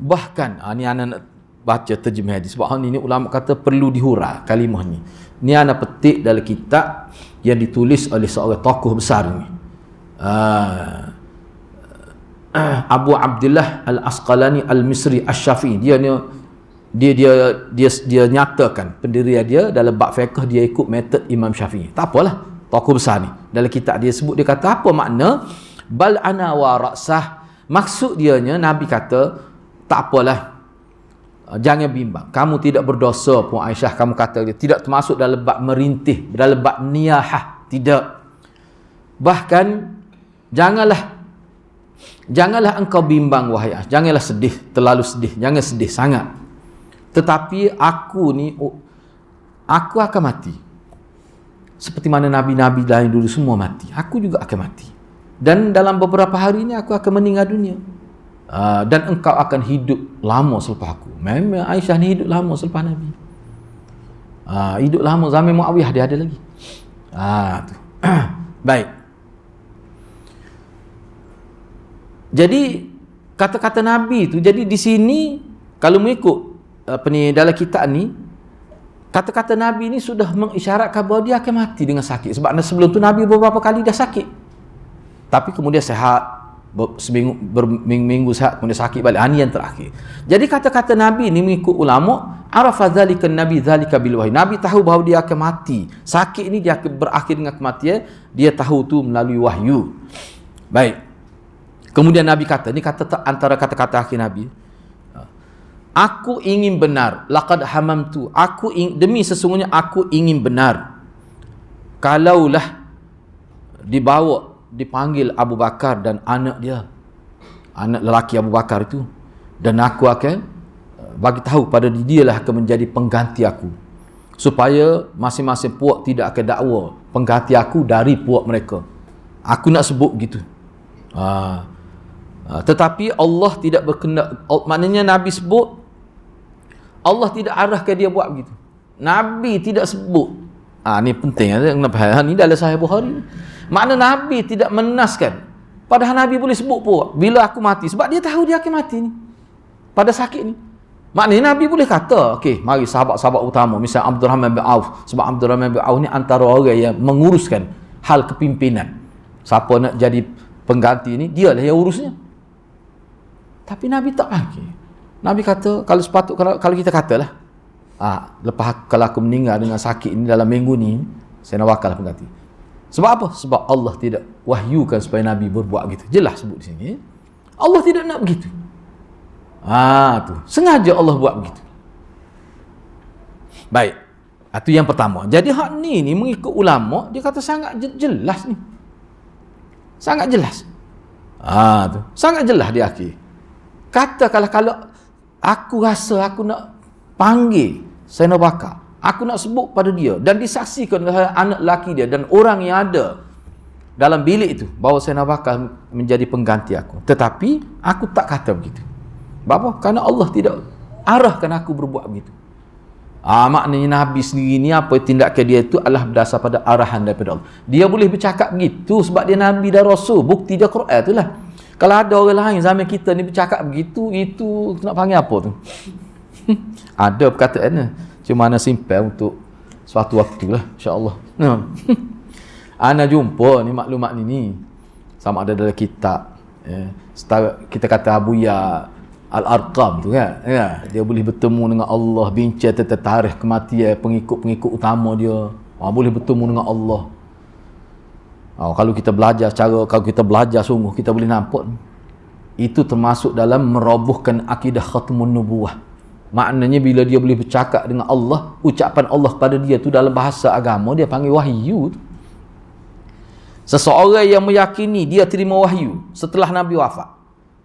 Speaker 1: Bahkan ni anak nak baca terjemah hadis. Sebab ni ulama kata perlu dihurai kalimah ni. Ni anak petik dalam kitab yang ditulis oleh seorang tokoh besar ni. Abu Abdullah Al-Asqalani Al-Misri Asy-Syafi'i. Dia nyatakan pendirian dia dalam bab fiqh, dia ikut metod Imam Syafi'i. Tak apalah, tokoh besar ni. Dalam kitab dia sebut, dia kata apa makna bal ana wa ra'sah. Maksud dianya Nabi kata tak apalah, jangan bimbang, kamu tidak berdosa pun Aisyah. Kamu kata dia tidak termasuk dalam bab merintih, dalam bab niyahah, tidak. Bahkan janganlah engkau bimbang wahai Aisyah, janganlah sedih, terlalu sedih, jangan sedih sangat. Tetapi aku akan mati. Seperti mana nabi-nabi lain dulu semua mati, aku juga akan mati. Dan dalam beberapa hari ini aku akan meninggal dunia. Dan engkau akan hidup lama selepas aku. Memang Aisyah ni hidup lama selepas Nabi. Hidup lama, zaman Muawiyah dia ada lagi. Tu. Baik. Jadi kata-kata Nabi tu, jadi di sini kalau mengikut dalam kitab ni, kata-kata Nabi ni sudah mengisyaratkan bahawa dia akan mati dengan sakit. Sebab sebelum tu Nabi beberapa kali dah sakit, tapi kemudian sehat, berminggu sehat, kemudian sakit balik. Ini yang terakhir. Jadi kata-kata Nabi ni mengikut ulama, arafa dzalika nabi dzalika bil wahyi. Nabi tahu bahawa dia akan mati. Sakit ini dia akan berakhir dengan kematian, dia tahu tu melalui wahyu. Baik. Kemudian Nabi kata, ini antara kata-kata akhir Nabi, aku ingin benar, laqad hamamtu, demi sesungguhnya aku ingin benar, kalaulah dipanggil Abu Bakar dan anak dia, anak lelaki Abu Bakar itu, dan aku akan bagi tahu pada dia lah akan menjadi pengganti aku, supaya masing-masing puak tidak akan dakwa pengganti aku dari puak mereka. Aku nak sebut gitu. Tetapi Allah tidak berkehendak, maknanya Nabi sebut, Allah tidak arahkan dia buat begitu. Nabi tidak sebut. Ni penting, ni dalam Sahih Bukhari. Makna Nabi tidak menaskan. Padahal Nabi boleh sebut pun, bila aku mati, sebab dia tahu dia akan mati ni, pada sakit ni. Maknanya Nabi boleh kata, okey, mari sahabat-sahabat utama, misal Abdurrahman bin Auf, sebab Abdurrahman bin Auf ni antara orang yang menguruskan hal kepimpinan. Siapa nak jadi pengganti ni, dialah yang urusnya. Tapi Nabi tak panggil. Nabi kata, kalau kita katalah, lepas kalau aku meninggal dengan sakit ni dalam minggu ni, saya nak wakal pengganti. Sebab apa? Sebab Allah tidak wahyukan supaya Nabi berbuat gitu. Jelas sebut di sini. Allah tidak nak begitu. Tu sengaja Allah buat begitu. Baik. Itu yang pertama. Jadi hak ni mengikut ulama, dia kata sangat jelas ni. Sangat jelas. Tu. Sangat jelas di akhir. Kata kalau aku rasa aku nak panggil Sayyidina Bakar, aku nak sebut pada dia dan disaksikan oleh anak lelaki dia dan orang yang ada dalam bilik itu bahawa Sayyidina Bakar menjadi pengganti aku. Tetapi aku tak kata begitu. Apa? Kerana Allah tidak arahkan aku berbuat begitu. Maknanya Nabi sendiri ni apa tindakan dia itu adalah berdasar pada arahan daripada Allah. Dia boleh bercakap begitu sebab dia Nabi dan Rasul. Bukti dia Quran itulah. Kalau ada orang lain zaman kita ni bercakap begitu, itu nak panggil apa tu? Ada perkataan ni. Cuma ana simpan untuk suatu waktu lah, insya-Allah. Ana jumpa ni maklumat ni sama ada dalam kitab. Kita kata Abuya Al-Arqam tu kan. Dia boleh bertemu dengan Allah, bincang tentang tarikh kematian pengikut-pengikut utama dia. Boleh bertemu dengan Allah. Kalau kita belajar sungguh, kita boleh nampak itu termasuk dalam merobohkan akidah khatmun nubuwah. Maknanya bila dia boleh bercakap dengan Allah, ucapan Allah kepada dia tu dalam bahasa agama dia panggil wahyu. Seseorang yang meyakini dia terima wahyu setelah Nabi wafat,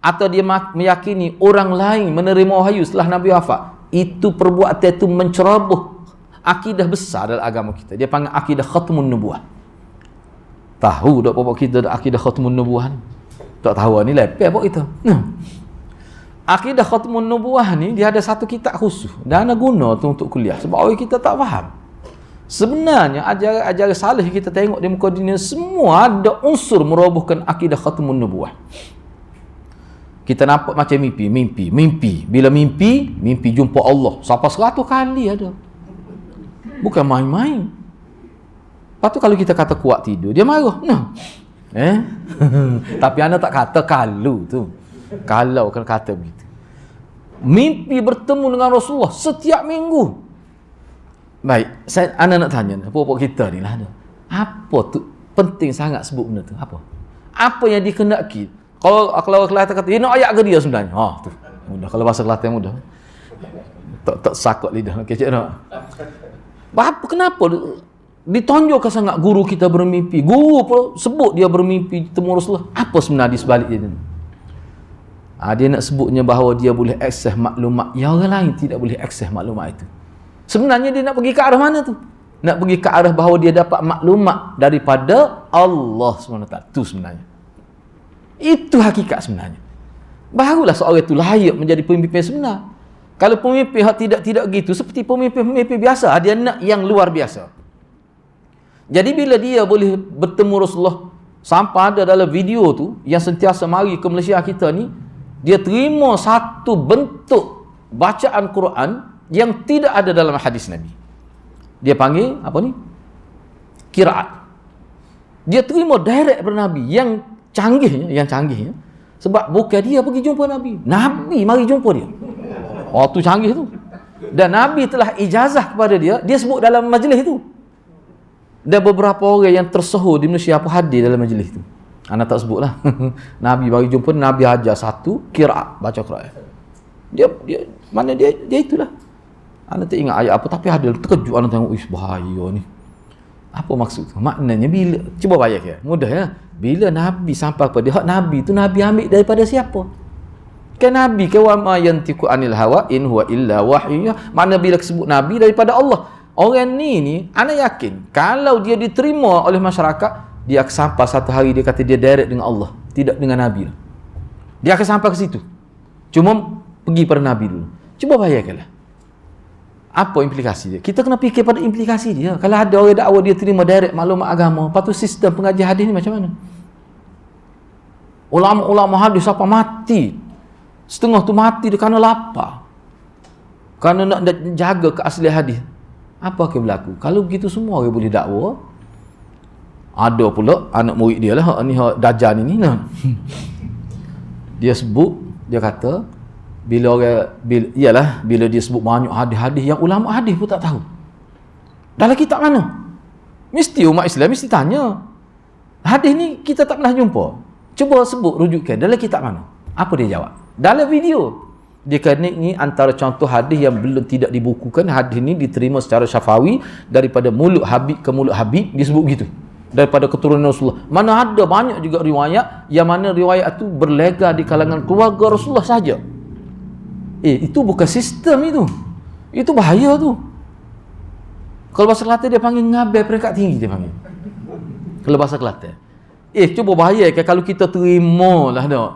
Speaker 1: atau dia meyakini orang lain menerima wahyu setelah Nabi wafat, itu perbuatan itu menceroboh akidah besar dalam agama kita. Dia panggil akidah khatmun nubuwah. Tahu tak pokok kita akidah khatmun nubuwah ni? Tak tahu ni lepeh pokok kita. Akidah khatmun nubuwah ni dia ada satu kitab khusus dan ana guna tu untuk kuliah sebab orang kita tak faham. Sebenarnya ajaran salih kita tengok di muka dunia semua ada unsur merobohkan akidah khatmun nubuwah. Kita nampak macam mimpi. Bila mimpi jumpa Allah. Sampai 100 kali ada. Bukan main-main. Lepas tu kalau kita kata kuat tidur, dia marah. Tapi anda tak kata kalau tu. Kalau kena kata begitu. Mimpi bertemu dengan Rasulullah setiap minggu. Baik, anda nak tanya, apa-apa kita ni lah. Apa tu penting sangat sebut benda tu? Apa yang dikehendaki? Kalau Kelantan kata, dia nak ayat ke dia sebenarnya? Tu. Mudah. Kalau bahasa Kelantan mudah. Tak sakut lidah. Okey, cik nak. Kenapa ditonjolkan sangat guru kita bermimpi? Guru pun sebut dia bermimpi temu Rasulullah. Apa sebenarnya di sebalik dia ni? Dia nak sebutnya bahawa dia boleh akses maklumat yang orang lain tidak boleh akses maklumat itu. Sebenarnya dia nak pergi ke arah mana tu? Nak pergi ke arah bahawa dia dapat maklumat daripada Allah SWT. Itu sebenarnya. Itu hakikat sebenarnya. Barulah seorang itu layak menjadi pemimpin sebenar. Kalau pemimpin tidak gitu, seperti pemimpin biasa, dia nak yang luar biasa. Jadi bila dia boleh bertemu Rasulullah, sampai ada dalam video tu yang sentiasa mari ke Malaysia kita ni, dia terima satu bentuk bacaan Quran yang tidak ada dalam hadis Nabi. Dia panggil apa ni? Qiraat. Dia terima direct daripada Nabi yang canggihnya. Sebab bukan dia pergi jumpa Nabi. Nabi mari jumpa dia. Tu canggih tu. Dan Nabi telah ijazah kepada dia, dia sebut dalam majlis tu. Dan beberapa orang yang tersohor di Malaysia apa hadir dalam majlis tu. Anak tak sebutlah. Nabi bagi jumpa, Nabi ajar satu qiraat, baca Quran. Dia itulah. Anak tak ingat ayat apa, tapi ada terkejut anak tengok, bahaya ni. Apa maksud tu? Maknanya bila, cuba bayar ya. Mudah ya. Bila Nabi sampai kepada hak Nabi tu, Nabi ambil daripada siapa? Kan Nabi wa ma yantiqu anil hawa in huwa illa wahyu. Makna bila sebut Nabi daripada Allah. Orang ni anak yakin kalau dia diterima oleh masyarakat, dia akan sampai satu hari dia kata dia direct dengan Allah, tidak dengan Nabi. Dia akan sampai ke situ. Cuma pergi pada Nabi dulu. Cuba bayangkanlah. Apa implikasi dia? Kita kena fikir pada implikasi dia. Kalau ada orang dakwah dia terima direct maklumat agama, lepas tu sistem pengajian hadis ni macam mana? Ulama-ulama hadis siapa mati? Setengah tu mati dia kerana lapar. Kerana nak jaga keaslian hadis. Apa akan berlaku? Kalau begitu semua orang boleh dakwah. Ada pula anak murid dia lah, ni Dajjal ni nah. Dia sebut, dia kata bila dia sebut banyak hadis-hadis yang ulama hadis pun tak tahu. Dalam kitab mana? Mesti umat Islam mesti tanya. Hadis ni kita tak pernah jumpa. Cuba sebut rujukkan dalam kitab mana? Apa dia jawab? Dalam video. Dia kata ni antara contoh hadis yang belum tidak dibukukan. Hadis ni diterima secara syafawi daripada mulut Habib ke mulut Habib, dia sebut begitu. Daripada keturunan Rasulullah. Mana ada banyak juga riwayat yang mana riwayat itu berlega di kalangan keluarga Rasulullah saja. Itu bukan sistem itu. Itu bahaya tu. Kalau bahasa Kelantan dia panggil ngabai peringkat tinggi dia panggil. Kalau bahasa Kelantan. Cuba bahaya kalau kita terima lah dah.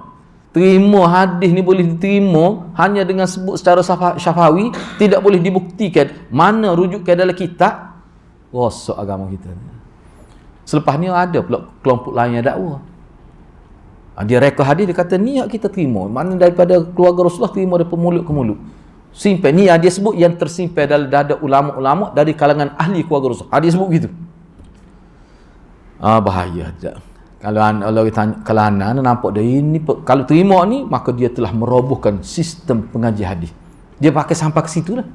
Speaker 1: Terima hadis ni boleh diterima hanya dengan sebut secara syafawi, tidak boleh dibuktikan mana rujukan dalam kitab. Rosak agama kita ni. Selepas ni ada pula kelompok lain yang dakwah. Dia rekod hadis, dia kata niat kita terima. Mana daripada keluarga Rasulullah terima daripada mulut ke mulut. Simpan. Ni dia sebut yang tersimpan dalam dada ulama-ulama dari kalangan ahli keluarga Rasulullah. Dia sebut gitu. Bahaya tak? Kalau ditanya, kalau anda nampak dia ini, kalau terima ni, maka dia telah merobohkan sistem pengajian hadis. Dia pakai sampai ke situ lah.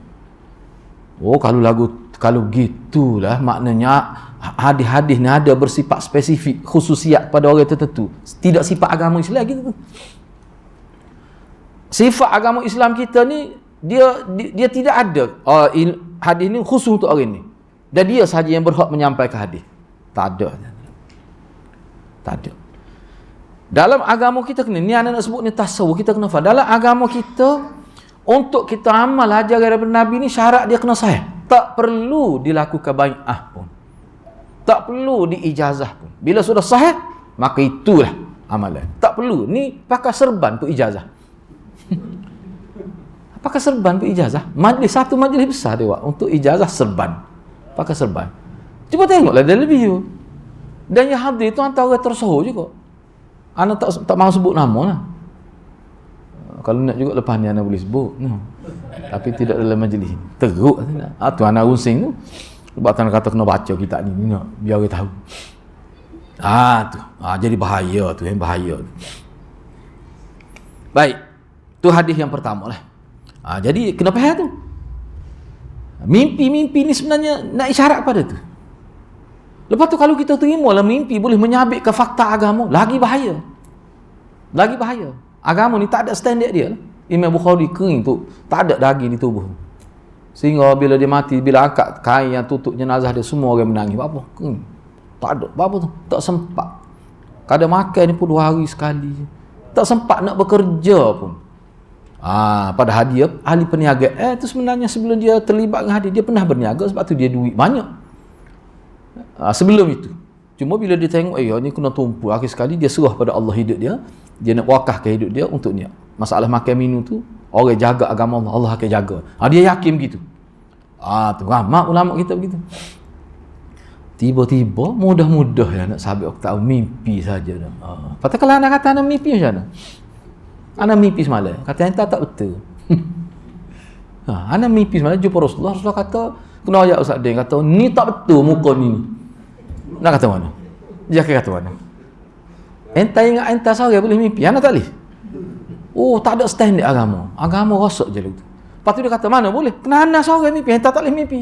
Speaker 1: Kalau gitulah maknanya hadis-hadis ni ada bersifat spesifik, khususiat pada orang tertentu. Tidak sifat agama Islam gitu. Sifat agama Islam kita ni dia tidak ada hadis ni khusus untuk orang ni. Dan dia sahaja yang berhak menyampaikan hadis. Tak ada. Dalam agama kita kena, ni anak nak sebut ni tasawuf, kita kena faham. Dalam agama kita, untuk kita amal ajaran daripada Nabi ni, syarat dia kena sahih. Tak perlu dilakukan bai'ah pun. Tak perlu diijazah pun. Bila sudah sahih, maka itulah amalan. Tak perlu. Ni pakai serban pun ijazah. Pakai serban pun ijazah. Satu majlis besar dia buat untuk ijazah serban. Pakai serban. Cuba tengoklah dalam video. Dan yang hadir tu antara orang tersohor juga. Ana tak mahu sebut nama lah. Kalau nak juga lepas ni Ana boleh sebut. Tapi tidak dalam majlis ni. Teruk tu Ana runsing tu. Sebab Ana kata kena baca kitab ni. Biar orang tahu. Jadi bahaya tu. Bahaya tu. Baik. Tu hadis yang pertama lah. Jadi kena faham tu. Mimpi-mimpi ni sebenarnya nak isyarat pada tu. Lepas tu kalau kita terima lah mimpi boleh menyabit ke fakta agama, lagi bahaya. Lagi bahaya. Agama ni tak ada standard dia lah. Imam Bukhari kering tu, tak ada daging di tubuh. Sehingga bila dia mati, bila angkat kain yang tutup jenazah dia, semua orang menangis. Apa? Kering. Tak ada. Apa tu? Tak sempat. Kadang makan ni pun 2 hari sekali. Tak sempat nak bekerja pun. Padahal dia ahli peniaga. Tu sebenarnya sebelum dia terlibat dengan hadis, dia pernah berniaga, sebab tu dia duit banyak. Sebelum itu. Cuma bila dia tengok ni kena tumpu, akhir sekali dia serah pada Allah hidup dia. Dia nak wakafkan hidup dia untuk niat. Masalah makan minum tu, orang jaga agama Allah, Allah akan jaga. Dia yakin begitu. Tu ramai ulama kita begitu. Tiba-tiba mudah-mudah ya nak sahabat aku tahu mimpi saja dah. Patut kalau anak kata anak mimpi macam mana? Anak mimpi semalam. Kata entah tak betul. Anak mimpi semalam jumpa Rasulullah. Rasulullah kata, kena ayat Ustaz Din kata, ni tak betul muka ni. Nak kata mana? Dia akan kata mana? Entah ingat entah seorang boleh mimpi. Anak tak boleh. Tak ada standard agama. Agama rosak je gitu. Lepas tu dia kata, mana boleh? Kenapa seorang mimpi? Entah tak boleh mimpi.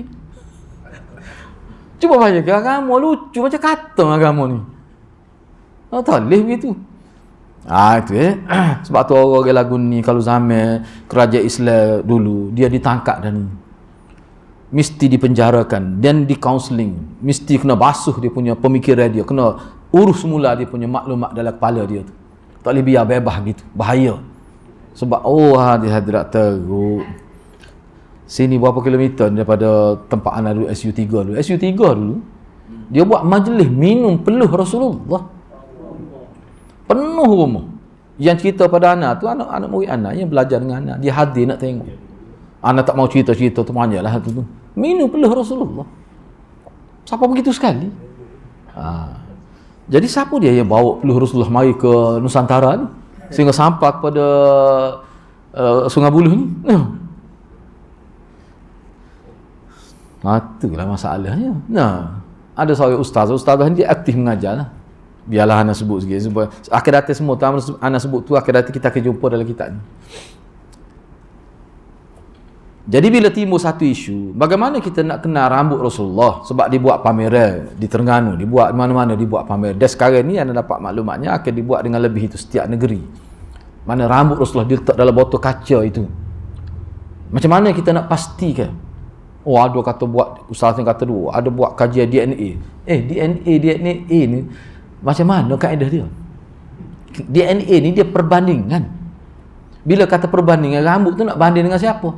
Speaker 1: Cuba bayangkan agama lucu macam kata agama ni. Tak boleh begitu. Itu sebab tu orang-orang lagu ni kalau zaman kerajaan Islam dulu, dia ditangkap dan mesti dipenjarakan dan di counselling, mesti kena basuh dia punya pemikiran dia, kena urus semula dia punya maklumat dalam kepala dia tu. Tak boleh biar bebas gitu, bahaya. Sebab dia hadrat teruk. Sini berapa kilometer daripada tempat anak dulu SU3 dulu. SU3 dulu Dia buat majlis minum peluh Rasulullah. Penuh rumah. Yang cerita pada anak tu, anak murid anak yang belajar dengan anak. Dia hadir nak tengok. Anak tak mau cerita-cerita tu, manjalah tu. Minum peluh Rasulullah. Siapa begitu sekali? Jadi siapa dia yang bawa peluh Rasulullah mari ke Nusantara ni? Sehingga sampai kepada Sungai Buloh ni? Itulah masalahnya. Ada seorang ustazah ni dia aktif mengajar lah. Biarlah anak sebut sikit sebab akhir datang semua tu anak sebut tu akhir datang kita akan jumpa dalam kitab ni. Jadi bila timbul satu isu, bagaimana kita nak kenal rambut Rasulullah sebab dibuat pameran di Terengganu, dibuat mana-mana dibuat pameran. Dan sekarang ni anda dapat maklumatnya akan dibuat dengan lebih itu setiap negeri. Mana rambut Rasulullah diletak dalam botol kaca itu. Macam mana kita nak pastikan? Oh, ada kata buat, ustaz yang kata dua, ada buat kajian DNA. DNA ni macam mana kaedah dia? DNA ni dia perbandingan. Bila kata perbandingan, rambut tu nak banding dengan siapa?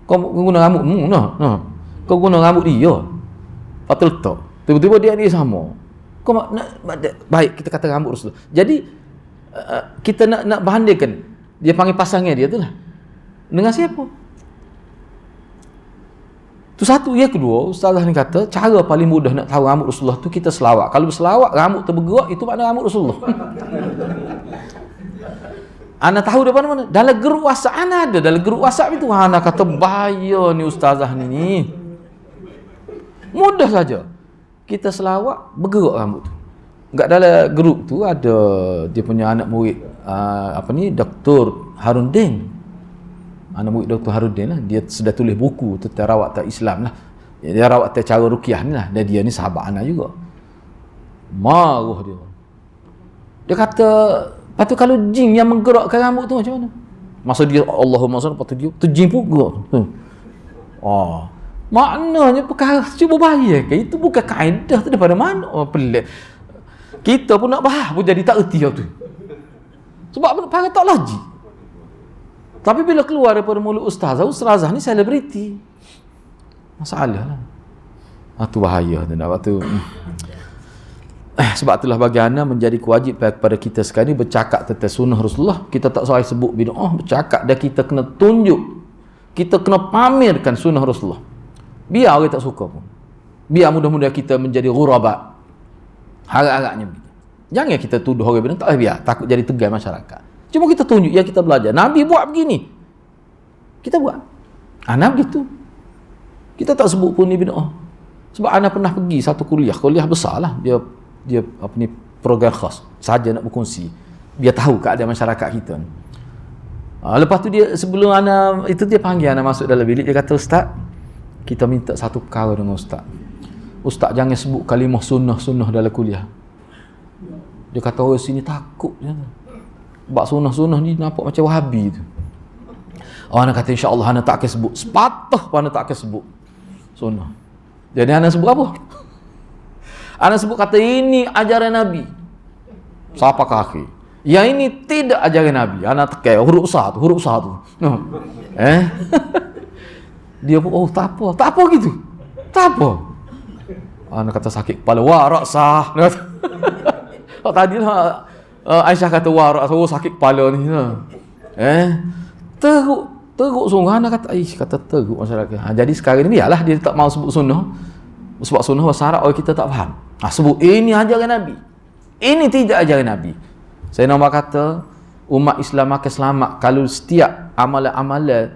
Speaker 1: Kau guna rambut kau guna rambut dia. Patut letak. Tiba-tiba DNA sama. Kau nak baik kita kata rambut Rasulullah. Jadi kita nak bandingkan. Dia panggil pasangan dia tu lah. Dengan siapa? Tu satu. Yang kedua, ustazah ni kata cara paling mudah nak tahu rambut Rasulullah tu kita selawat. Kalau berselawat rambut terbergerak, itu makna rambut Rasulullah. Ana tahu daripada mana? Dalam grup WhatsApp ana ada. Dalam grup WhatsApp itu ana kata bahaya ni ustazah ni. Mudah saja. Kita selawat bergerak rambut tu. Enggak dalam grup tu ada dia punya anak murid Dr. Harundin. Anak murid Dr. Harundin lah, dia sudah tulis buku tentang rawatan Islam lah. Dia rawatan cara ruqyah ni lah. Dan dia ni sahabat anak juga. Marah dia. Dia kata, lepas tu kalau jin yang menggerakkan rambut tu macam mana? Masa dia Allahumma salli, lepas tu dia, tu jin pun gerak. Maknanya perkara cuba bayangkan, itu bukan kaedah tu daripada mana? Pelik. Kita pun nak bahas pun jadi tak erti tu. Sebab perkara tak logik. Tapi bila keluar daripada mulut ustazah ni selebriti. Masalah lah. Itu bahaya tu nak waktu. Sebab itulah bagi anda menjadi kewajipan kepada kita sekarang ni bercakap tentang sunnah Rasulullah. Kita tak salah sebut bid'ah, bercakap dan kita kena tunjuk. Kita kena pamerkan sunnah Rasulullah. Biar orang tak suka pun. Biar mudah-mudahan kita menjadi ghuraba. Harap-harapnya begitu. Jangan kita tuduh orang bid'ah, tak biar takut jadi tegai masyarakat. Cuma kita tunjuk yang kita belajar. Nabi buat begini. Kita buat. Nabi begitu. Kita tak sebut pun ni bid'ah. Sebab ana pernah pergi satu kuliah besar lah. Dia program khas. Saja nak berkongsi. Biar tahu keadaan masyarakat kita ni. Lepas tu dia sebelum ana itu dia panggil ana masuk dalam bilik, dia kata, "Ustaz, kita minta satu perkara dengan ustaz. Ustaz jangan sebut kalimah sunnah dalam kuliah." Dia kata orang sini takut je. Sebab sunnah ni nampak macam Wahabi tu. Anak kata insya-Allah anak tak akan sebut. Sepatah pun anak tak akan sebut sunnah. Jadi anak sebut apa? Anak sebut kata ini ajaran Nabi. Siapa kaki? Yang ini tidak ajaran Nabi. Anak tekai huruf satu. Dia pun tak apa gitu. Tak apa. Anak kata sakit kepala. Warak sah. Tadi lah Aisyah kata warak sakit kepala ni. Teruk sungguh. Anak kata teruk masyarakat. Jadi sekarang ni biarlah dia tak mau sebut sunnah. Sebab sunnah bahasa Arab orang kita tak faham. Sebut ini ajaran Nabi. Ini tidak ajaran Nabi. Saya nak kata umat Islam akan selamat kalau setiap amalan-amalan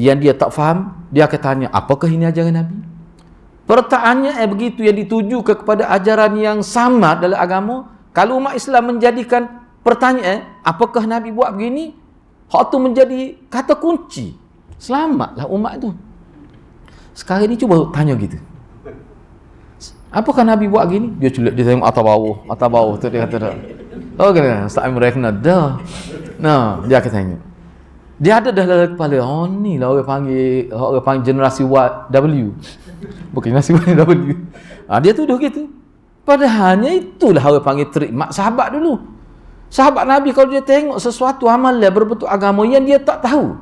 Speaker 1: yang dia tak faham, dia akan tanya, apakah ini ajaran Nabi? Pertanyaannya begitu yang dituju kepada ajaran yang sama dalam agama. Kalau umat Islam menjadikan pertanyaan, apakah Nabi buat begini? Hak tu menjadi kata kunci. Selamatlah umat tu. Sekarang ni cuba tanya gitu. Apakah Nabi buat gini? Dia culik, dia tengok atas bawah tu dia kata dah. Oh kena, Ustaz Imran kena dah. Nah, dia akan tengok. Dia ada dah dalam kepala, ni lah orang panggil generasi W. Bukan generasi W. Dia tuduh gitu. Padahalnya itulah orang panggil trik mak sahabat dulu. Sahabat Nabi kalau dia tengok sesuatu amalan berbentuk agama yang dia tak tahu,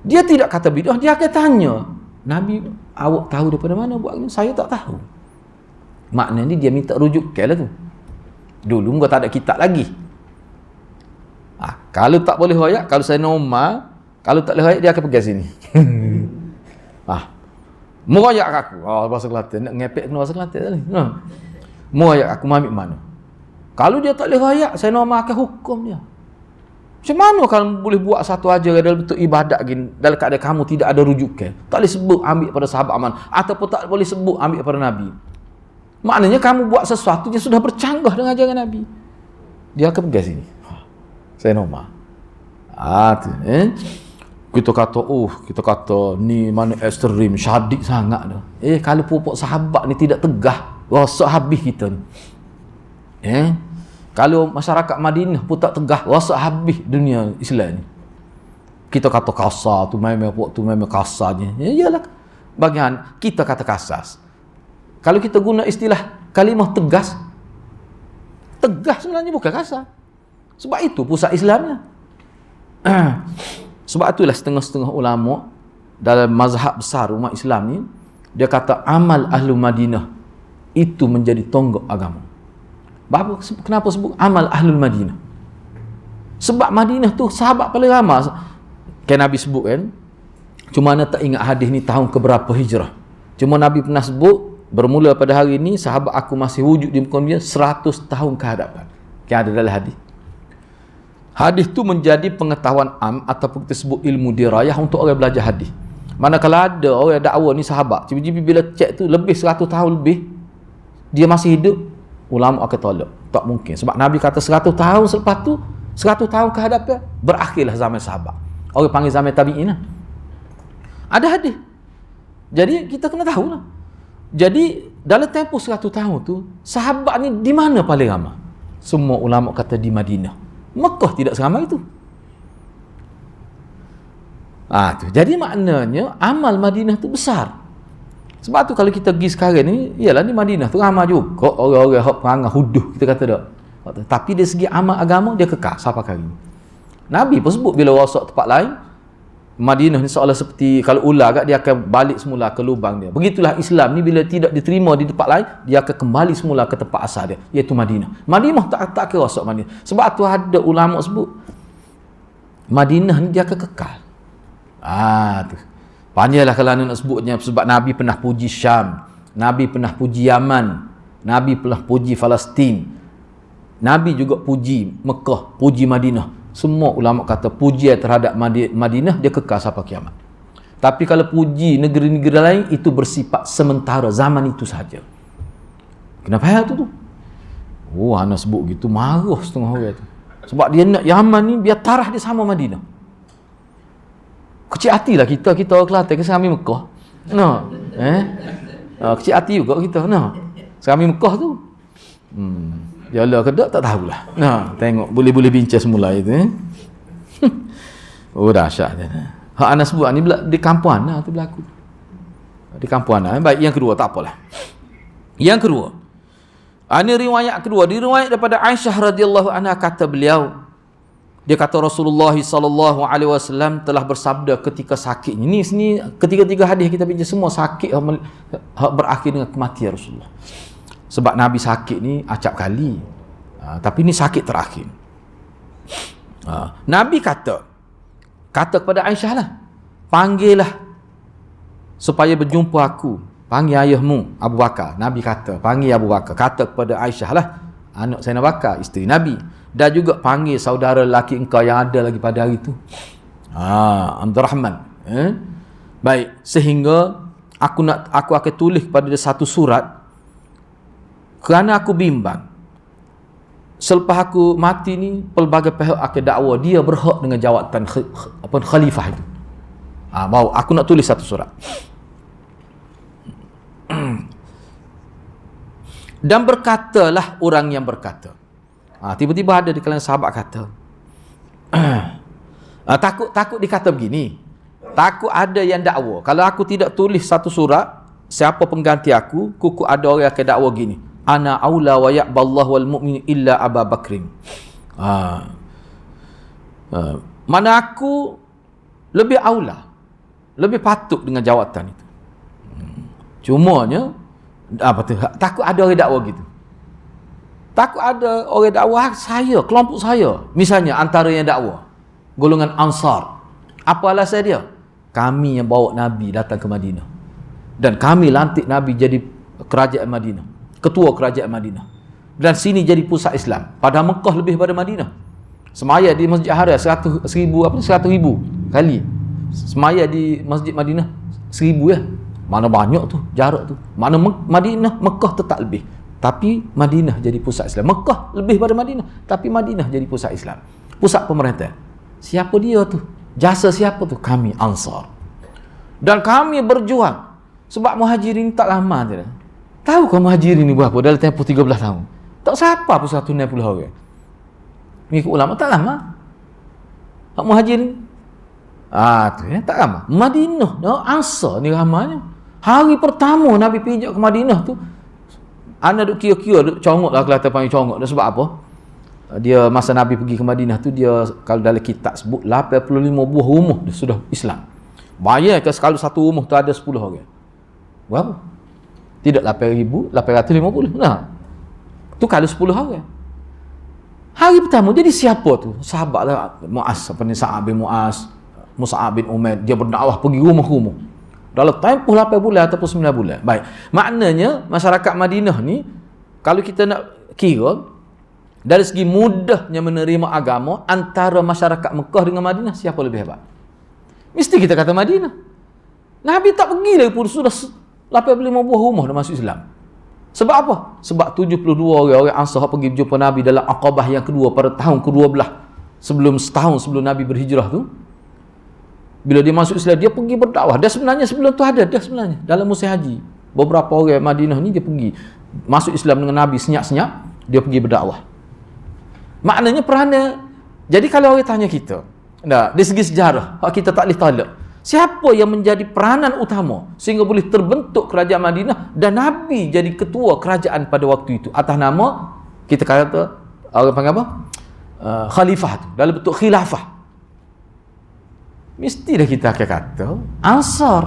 Speaker 1: dia tidak kata bid'ah, dia akan tanya, Nabi awak tahu daripada mana buat ini? Saya tak tahu. Maknanya dia minta rujuk lah tu. Dulu kau tak ada kitab lagi. Kalau tak boleh royak, kalau saya Umar, kalau tak boleh royak dia akan pergi sini. Meroyak aku. Bahasa Kelantan nak ngepek kena bahasa Kelantan tadi. Meroyak aku ambil mana? Kalau dia tak boleh royak, saya Umar akan hukum dia. Macam mana kalau boleh buat satu aja dalam bentuk ibadat gini, dalam keadaan kamu tidak ada rujukan? Tak boleh sebut ambil pada sahabat aman, ataupun tak boleh sebut ambil pada Nabi. Maknanya kamu buat sesuatu yang sudah bercanggah dengan ajaran Nabi. Dia akan pergi sini. Saya Umar. Kita kata ni mana ekstrim, syadid sangat dah. Kalau pupuk sahabat ni tidak tegah, rosak habis kita ni. Kalau masyarakat Madinah pun tak tegah, rosak habis dunia Islam ni. Kita kata kasar tu memang kasarnya. Iyalah. Bagian kita kata kasar. Kalau kita guna istilah kalimah tegas, tegas sebenarnya bukan kasar. Sebab itu pusat Islamnya. Sebab itulah setengah-setengah ulama dalam mazhab besar umat Islam ni, dia kata amal ahlu Madinah itu menjadi tonggak agama. Kenapa sebut amal ahlul Madinah? Sebab Madinah tu sahabat paling ramai. Kan Nabi sebut kan, cuma anda tak ingat hadis ni tahun keberapa hijrah. Cuma Nabi pernah sebut, bermula pada hari ini sahabat aku masih wujud di muka dunia 100 tahun ke hadapan. Kan ada dalam hadis. Hadis tu menjadi pengetahuan am ataupun kita sebut ilmu dirayah untuk orang belajar hadis. Manakala ada orang dakwa ni sahabat, tiba-tiba bila cek tu lebih 100 tahun lebih dia masih hidup, ulama akan tolak. Tak mungkin. Sebab Nabi kata 100 tahun selepas tu, 100 tahun ke hadapan, berakhirlah zaman sahabat. Orang panggil zaman tabi'in lah. Ada hadis. Jadi kita kena tahu lah. Jadi dalam tempoh 100 tahun tu, sahabat ni di mana paling ramai? Semua ulama kata di Madinah. Mekah tidak seramai itu. Tu. Jadi maknanya amal Madinah tu besar. Sebab tu kalau kita pergi sekarang ni, ialah ni Madinah tu ramai juga orang-orang hak perangai huduh kita kata tak. Tapi dari segi amal agama dia kekal sampai hari ni. Nabi pun sebut bila rosak tempat lain, Madinah ni seolah seperti kalau ular kat dia akan balik semula ke lubang dia. Begitulah Islam ni bila tidak diterima di tempat lain, dia akan kembali semula ke tempat asal dia, iaitu Madinah. Madinah tak akan rosak Madinah. Sebab tu ada ulama sebut Madinah ni dia akan kekal. Tu. Panjanglah kalau nak sebutnya, sebab Nabi pernah puji Syam, Nabi pernah puji Yaman, Nabi pernah puji Palestin, Nabi juga puji Mekah, puji Madinah. Semua ulama kata pujian terhadap Madinah dia kekal sampai kiamat. Tapi kalau puji negeri-negeri lain itu bersifat sementara, zaman itu saja. Kenapa hal tu? Anak sebut gitu marah setengah orang tu. Sebab dia nak Yaman ni biar tarah dia sama Madinah. Kecil hatilah kita orang Kelantan ke Serami Mekah. Kecil hati juga kita. Serami Mekah tu. Jalan ke tak tahulah. Tengok boleh bincang semula itu. Dahsyat dia. Hak anak sebut ni di kampung anak tu berlaku. Di kampung anak. Baik, yang kedua tak apalah. Yang kedua. Ini riwayat kedua, diriwayat daripada Aisyah radhiyallahu anha, kata beliau, dia kata Rasulullah sallallahu alaihi wasallam telah bersabda ketika sakitnya. Ni sini ketiga-tiga hadis kita bincang semua sakit berakhir dengan kematian Rasulullah. Sebab Nabi sakit ni acap kali. Tapi ni sakit terakhir. Nabi kata kepada Aisyah lah, panggillah supaya berjumpa aku. Panggil ayahmu Abu Bakar. Nabi kata, panggil Abu Bakar. Kata kepada Aisyah lah, anak Sayyidina Bakar, isteri Nabi. Dan juga panggil saudara lelaki engkau yang ada lagi pada hari itu, Abdul Rahman. Baik, sehingga aku akan tulis kepada dia satu surat, kerana aku bimbang selepas aku mati ni pelbagai pihak akan dakwa dia berhak dengan jawatan khalifah itu. Mau aku nak tulis satu surat. Dan berkatalah orang yang berkata, tiba-tiba ada di kalangan sahabat kata, takut dikata begini, takut ada yang dakwa kalau aku tidak tulis satu surat, siapa pengganti aku, kuku ada orang yang akan dakwa gini, ana aula wa ya'ballahu wal mu'min illa Abu Bakrin. Mana aku lebih aula, lebih patut dengan jawatan itu. Cumanya Apa tu? Takut ada orang dakwah gitu. Takut ada orang dakwah saya, kelompok saya. Misalnya antara yang dakwah, golongan Ansar. Apa alasan dia? Kami yang bawa Nabi datang ke Madinah. Dan kami lantik Nabi jadi kerajaan Madinah, ketua kerajaan Madinah. Dan sini jadi pusat Islam. Padahal Mekah lebih pada Madinah. Semaya di Masjid Haram 100,000 kali. Semaya di Masjid Madinah 1,000 ya. Mana banyak tu jarak tu. Mana Madinah, Mekah tetap lebih. Tapi Madinah jadi pusat Islam. Mekah lebih pada Madinah, tapi Madinah jadi pusat Islam. Pusat pemerintah. Siapa dia tu? Jasa siapa tu? Kami Ansar. Dan kami berjuang. Sebab Muhajirin tak lama je. Tahu kau Muhajirin ni berapa? Dalam tempoh 13 tahun. Tak siapa pun 160 orang. Mengikut ulama tak lama. Hak Muhajirin. Tu ya, tak lama. Madinah, Ansar ni ramanya. Hari pertama Nabi pijak ke Madinah tu, ana duk kira-kira, duk congok lah, Kelantan panggil congok. Sebab apa? Dia masa Nabi pergi ke Madinah tu, dia kalau dalam kitab sebut 85 buah rumah dia sudah Islam. Bayangkan kalau satu rumah tu ada 10 orang. Berapa? Tidak 8,850. Nah. Tu kalau 10 orang. Hari pertama jadi siapa tu? Sahabat lah, Muaz, apa ni, Sa'ab bin Muaz, Mus'ab bin Umair, dia berdakwah pergi rumah-rumah. Dalam tempoh 8 bulan ataupun 9 bulan. Baik. Maknanya masyarakat Madinah ni, kalau kita nak kira dari segi mudahnya menerima agama, antara masyarakat Mekah dengan Madinah, siapa lebih hebat? Mesti kita kata Madinah. Nabi tak pergi lagi pun sudah 85 buah rumah dah masuk Islam. Sebab apa? Sebab 72 orang Ansar pergi berjumpa Nabi dalam Aqabah yang kedua pada tahun ke-12 setahun sebelum Nabi berhijrah tu. Bila dia masuk Islam, dia pergi berdakwah. Dia sebenarnya sebelum tu ada dah sebenarnya dalam musim haji. Beberapa orang Madinah ni dia pergi masuk Islam dengan Nabi senyap-senyap, dia pergi berdakwah. Maknanya peranan. Jadi kalau orang tanya kita, dari segi sejarah, kita tak boleh tolak. Siapa yang menjadi peranan utama sehingga boleh terbentuk kerajaan Madinah dan Nabi jadi ketua kerajaan pada waktu itu atas nama, kita kata orang panggil apa? Khalifah tu, dalam bentuk khilafah. Mesti dah kita akan kata Ansar.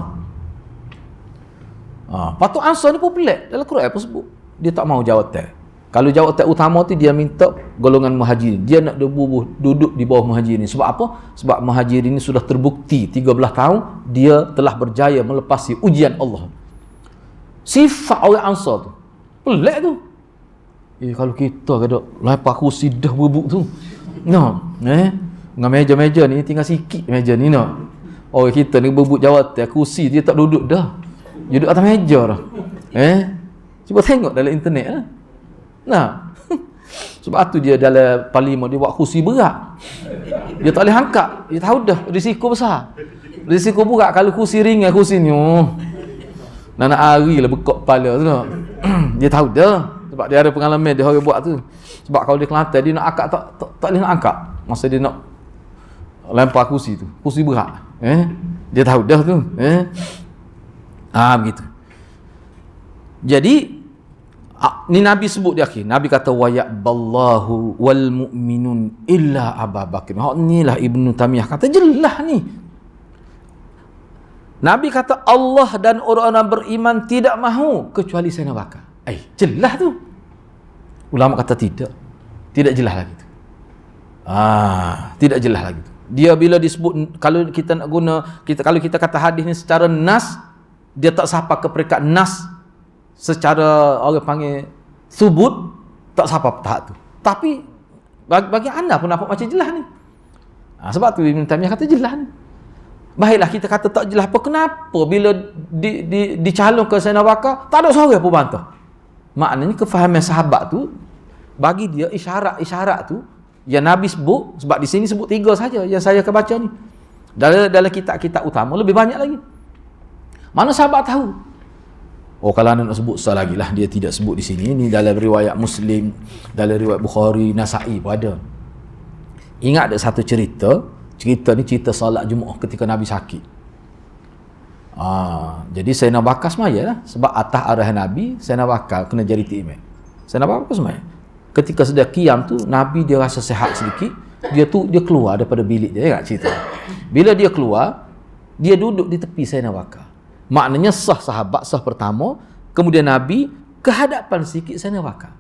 Speaker 1: Patut Ansar ni popular dalam Quran apa sebut. Dia tak mau jawatan. Kalau jawatan utama tu dia minta golongan Muhajirin. Dia nak duduk di bawah Muhajirin. Sebab apa? Sebab Muhajirin ini sudah terbukti 13 tahun dia telah berjaya melepasi ujian Allah. Sifat orang Ansar tu pelik tu. Kalau kita kata lepas kursi dah berbuk tu. Dengan meja-meja ni tinggal sikit meja ni nak. Orang kita ni berbuk jawatan kursi dia tak duduk dah. Dia duduk atas meja dah. Cuba tengok dalam internet lah. Nah. Sebab tu dia dalam parlimen dia buat kursi berat. Dia tak boleh angkat. Dia tahu dah risiko besar. Risiko berat kalau kursi ringan kursi ni. Nak hari lah bekok kepala tu nak. Dia tahu dah. Sebab dia ada pengalaman dia orang buat tu. Sebab kalau dia Kelantan dia nak angkat tak boleh nak angkat. Masa dia nak lempar kursi tu. Kursi berat. Dia tahu dah tu. Begitu. Jadi ni Nabi sebut di akhir. Nabi kata wa ya'ballahu wal mu'minun illa Abu Bakar. Inilah Ibnu Taimiyah kata jelas ni. Nabi kata Allah dan orang-orang beriman tidak mahu kecuali Sayyidina Abu Bakar. Jelas tu. Ulama kata tidak. Tidak jelas lagi tu. Tidak jelas lagi tu. Dia bila disebut, kalau kita nak guna kalau kita kata hadis ni secara nas, dia tak sampai ke peringkat nas. Secara orang panggil subut, tak sampai tahap tu. Tapi bagi anda pun nampak macam jelas ni. Sebab tu Ibn Taimiyah kata jelas ni. Baiklah kita kata tak jelas apa, kenapa bila dicalonkan Sayyidina Abu Bakar tak ada seorang pun bantah. Maknanya kefahaman sahabat tu bagi dia isyarat-isyarat tu yang Nabi sebut, sebab di sini sebut 3 saja yang saya akan baca ni. Dalam kitab-kitab utama lebih banyak lagi. Mana sahabat tahu? Kalau anda nak sebut sah lagi lah, dia tidak sebut di sini. Ini dalam riwayat Muslim, dalam riwayat Bukhari, Nasa'i pun ada. Ingat ada satu cerita ni cerita salat Jumaat ketika Nabi sakit. Jadi Sayyidina Abu Bakar semaya lah. Sebab atas arahan Nabi, Sayyidina Abu Bakar kena jadi imam. Sayyidina Abu Bakar semaya. Ketika sedang qiyam tu, Nabi dia rasa sihat sedikit. Dia keluar daripada bilik dia. Ingat cerita. Bila dia keluar, dia duduk di tepi Sayyidina Abu Bakar. Maknanya sah sahabat, sah pertama, Kemudian Nabi kehadapan sikit Sayyidina Bakar.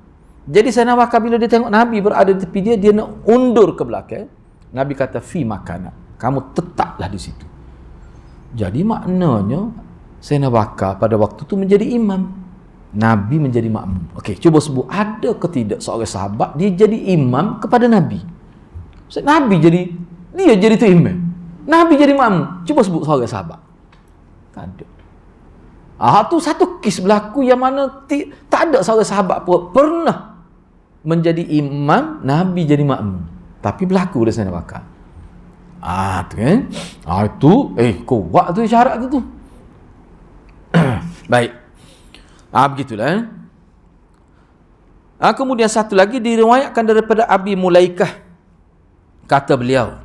Speaker 1: Jadi Sayyidina Bakar bila dia tengok Nabi berada di tepi dia nak undur ke belakang. Nabi kata, fi makana, kamu tetaplah di situ. Jadi maknanya Sayyidina Bakar pada waktu tu menjadi imam, Nabi menjadi makmum. Okey, cuba sebut ada ke tidak seorang sahabat dia jadi imam kepada Nabi? Nabi jadi, dia jadi tu imam, Nabi jadi makmum. Cuba sebut seorang sahabat. Tak ada. Tu satu kes berlaku yang mana tak ada seorang sahabat pun pernah menjadi imam, Nabi jadi makmum. Tapi berlaku dah Sayyidina Bakar. Tu kan. Itu kuat tu syarat tu. Baik. Begitulah. Kemudian satu lagi diriwayatkan daripada Abi Mulaikah, kata beliau,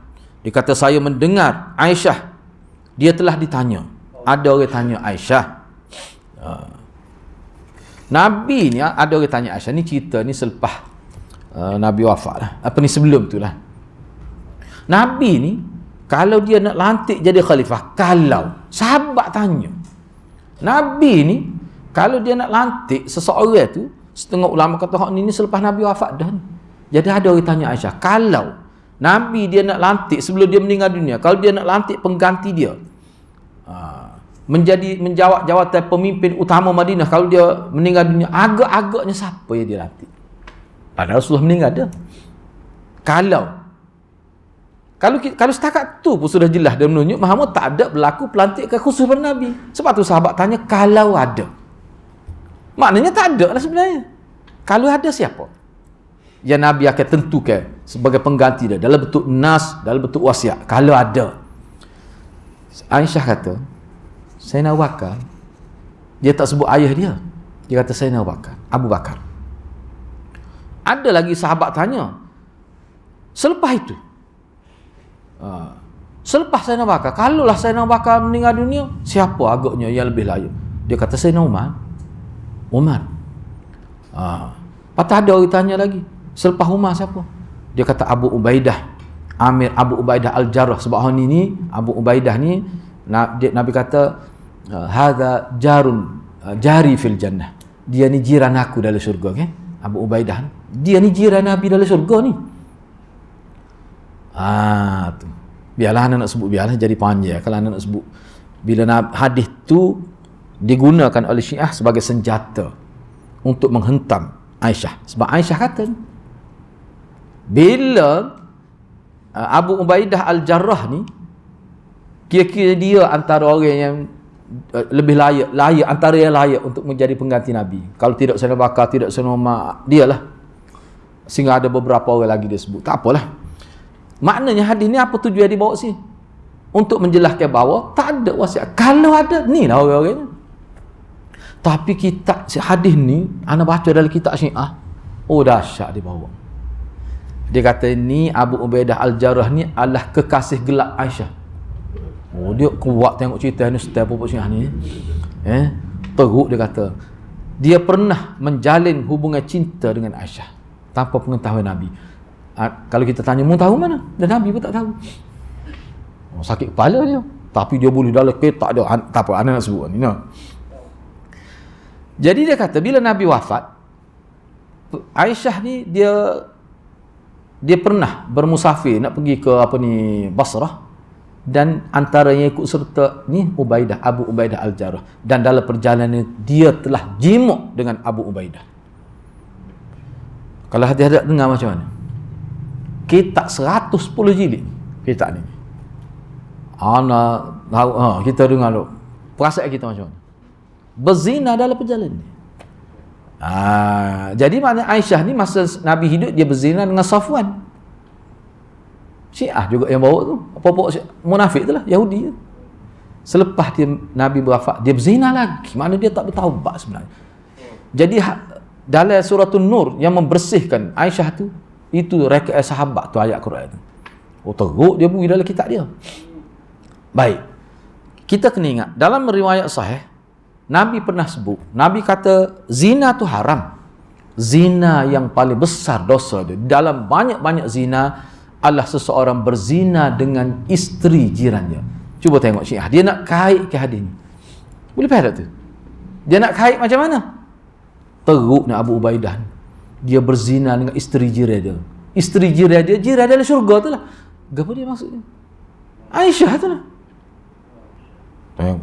Speaker 1: dia kata saya mendengar Aisyah, dia telah ditanya, ada orang tanya Aisyah, Nabi ni ada orang tanya Aisyah, ni cerita ni selepas Nabi wafat lah, sebelum tu lah. Nabi ni kalau dia nak lantik jadi khalifah, kalau sahabat tanya, Nabi ni kalau dia nak lantik seseorang tu, setengah ulama kata hak ni selepas Nabi wafat dah. Jadi ada orang tanya Aisyah, kalau Nabi dia nak lantik sebelum dia meninggal dunia, kalau dia nak lantik pengganti dia menjawab jawatan pemimpin utama Madinah, kalau dia meninggal dunia, agak-agaknya siapa yang dia lantik? Padahal Rasulullah meninggal dah. Kalau setakat tu pun sudah jelas dan menunjuk Muhammad tak ada berlaku pelantikan khusus pada Nabi. Sebab tu sahabat tanya, kalau ada. Maknanya tak ada lah sebenarnya. Kalau ada siapa yang Nabi akan tentukan sebagai pengganti dia dalam bentuk nas, dalam bentuk wasiat? Kalau ada. Aisyah kata, Sayyidina Abu Bakar, dia tak sebut ayah dia, dia kata Sayyidina Abu Bakar. Ada lagi sahabat tanya, selepas itu, selepas Sayyidina Abu Bakar, kalaulah Sayyidina Abu Bakar meninggal dunia, siapa agaknya yang lebih layak? Dia kata Sayyidina Umar. Patah ada orang tanya lagi, selepas Umar siapa? Dia kata Abu Ubaidah, Amir Abu Ubaidah Al-Jarrah. Sebab hari ni Abu Ubaidah ni Nabi kata hadza jari fil jannah, dia ni jiran aku dalam syurga, okay? Abu Ubaidah dia ni jiran Nabi dalam syurga ni. Tu biarlah anak nak sebut, biarlah jadi panjang kalau anak nak sebut. Bila hadis tu digunakan oleh Syiah sebagai senjata untuk menghentam Aisyah. Sebab Aisyah kata, bila Abu Ubaidah Al-Jarrah ni, kira-kira dia antara orang yang lebih layak antara yang layak untuk menjadi pengganti Nabi. Kalau tidak Sayyidina Bakar, tidak Sayyidina Umar, dialah. Sehingga ada beberapa orang lagi dia sebut. Tak apalah. Maknanya hadis ni apa tujuan dibawa sini? Untuk menjelaskan bahawa tak ada wasiat. Kalau ada, ni lah orang-orangnya. Tapi kitab hadis ni ana baca dalam kitab Syiah, dahsyat dia bawa. Dia kata ni Abu Ubaidah Al-Jarrah ni adalah kekasih gelap Aisyah. Dia kuat tengok cerita ni setiap pupuk Syiah ni. Teruk dia kata. Dia pernah menjalin hubungan cinta dengan Aisyah tanpa pengetahuan Nabi. Kalau kita tanya, mu tahu mana? Dan Nabi pun tak tahu. Sakit kepala dia. Tapi dia boleh dalam ketak dia. Tak apa, anak nak sebut ni. Jadi dia kata, bila Nabi wafat, Aisyah ni dia pernah bermusafir nak pergi ke Basrah, dan antara yang ikut serta ni Abu Ubaidah Al-Jarrah, dan dalam perjalanan dia telah jimuk dengan Abu Ubaidah. Kalau hati-hati dengar macam mana? Kitab 110 jilid kitab ni. Kita dengar dulu. Perasaan kita macam mana? Berzina dalam perjalanan. Jadi makna Aisyah ni masa Nabi hidup dia berzina dengan Safwan. Syiah juga yang bawa tu. Apa-apa munafik tu lah, Yahudi tu. Selepas Nabi berwafat, dia berzina lagi. Makna dia tak bertaubat sebenarnya. Jadi dalam suratul Nur yang membersihkan Aisyah tu, itu rekaat sahabat tu ayat Quran tu. Teruk dia bunyi dalam kitab dia. Baik. Kita kena ingat, dalam riwayat sahih, Nabi pernah sebut, Nabi kata zina tu haram. Zina yang paling besar dosa dia dalam banyak-banyak zina adalah seseorang berzina dengan isteri jirannya. Cuba tengok Syiah, dia nak kait ke hadis ni. Boleh faham tak tu? Dia nak kait macam mana? Teruk nak Abu Ubaidah. Dia berzina dengan isteri jiran dia. Isteri jiran dia dalam syurga tu lah. Apa dia maksudnya? Aisyah tu lah.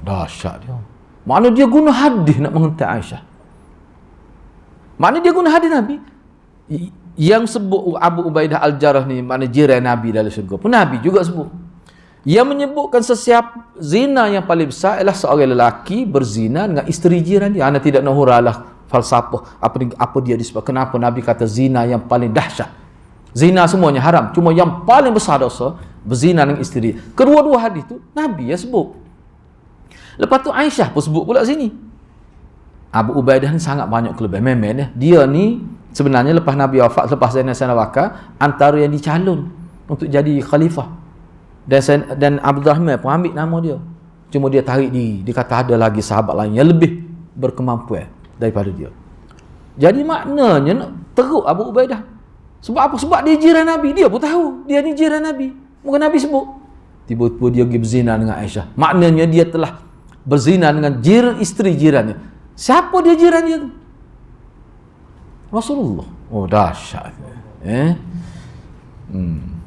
Speaker 1: Dahsyat dia. Mana dia guna hadis nak mengentai Aisyah. Mana dia guna hadis Nabi. Yang sebut Abu Ubaidah Al-Jarrah ni mana jiran Nabi dalam syurga pun Nabi juga sebut. Yang menyebutkan sesiap zina yang paling besar ialah seorang lelaki berzina dengan isteri jiran dia. Anda tidak nak hurailah falsafah apa dia disebut. Kenapa Nabi kata zina yang paling dahsyat. Zina semuanya haram, cuma yang paling besar dosa berzina dengan isteri. Kedua-dua hadis tu Nabi yang sebut. Lepas tu Aisyah pun sebut pula sini. Abu Ubaidah ni sangat banyak kelebihan. Memang dia ni sebenarnya lepas Nabi wafat, lepas Zainal Abidin, antara yang dicalon untuk jadi khalifah. Dan Abdurrahman pun ambil nama dia. Cuma dia tarik diri. Dia kata ada lagi sahabat lain yang lebih berkemampuan daripada dia. Jadi maknanya teruk Abu Ubaidah. Sebab apa? Sebab dia jiran Nabi. Dia pun tahu dia ni jiran Nabi. Bukan Nabi sebut. Tiba-tiba dia pergi berzina dengan Aisyah. Maknanya dia telah berzina dengan isteri jirannya. Siapa dia jiran dia tu? Rasulullah. Oh, dahsyat.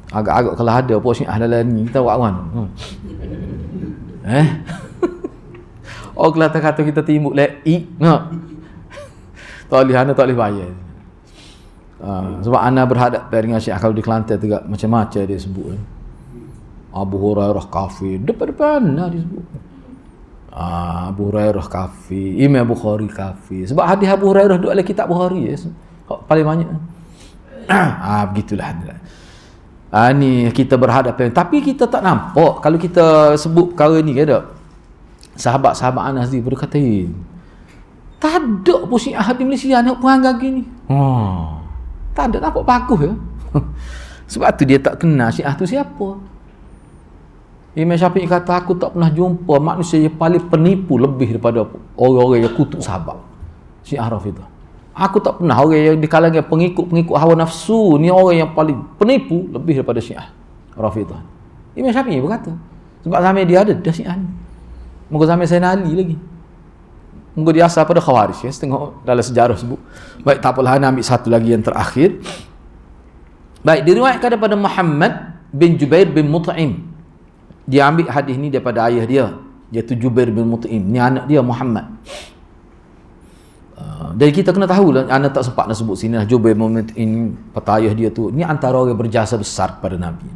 Speaker 1: Agak-agak kalau ada apa syiah dalam ni kita buat kan. Oh, kata kita timbuk lek tak boleh bayar. Sebab ana berhadapan dengan syiah kalau di Kelantan tu macam-macam dia sebut. Abu Hurairah kafir, depan-depan lah dia sebut. Abu Hurairah kafir, Imam Bukhari kafir. Sebab hadis Abu Hurairah duduk dalam kitab Bukhari paling banyak. Begitulah. Ni kita berhadapan, tapi kita tak nampak kalau kita sebut perkara ni kan. Sahabat-sahabat Anas ni berkata, tak ada pun syiah di Malaysia nak perangai gini. Tak ada, nampak bagus ya. Sebab tu dia tak kenal syiah tu siapa. Imam Syafi'i kata, aku tak pernah jumpa manusia yang paling penipu lebih daripada orang-orang yang kutuk sahabat Syiah Rafidah. Aku tak pernah orang yang di kalangan pengikut hawa nafsu ni orang yang paling penipu lebih daripada Syiah Rafidah. Imam Syafi'i berkata. Sebab zaman dia ada dah Syiah ni. Moga zaman Sayyidina Ali lagi. Moga dia asal pada Khawarij ya, setengah dalam sejarah sebut. Baik, tak apalah, nak ambil satu lagi yang terakhir. Baik, diriwayatkan daripada Muhammad bin Jubair bin Mut'im. Dia ambil hadis ni daripada ayah dia, iaitu Jubair bin Mut'im. Ni anak dia Muhammad. Dan kita kena tahu lah, anda tak sempat nak sebut sini lah, Jubair bin Mut'im, kata ayah dia tu, ni antara orang berjasa besar kepada Nabi.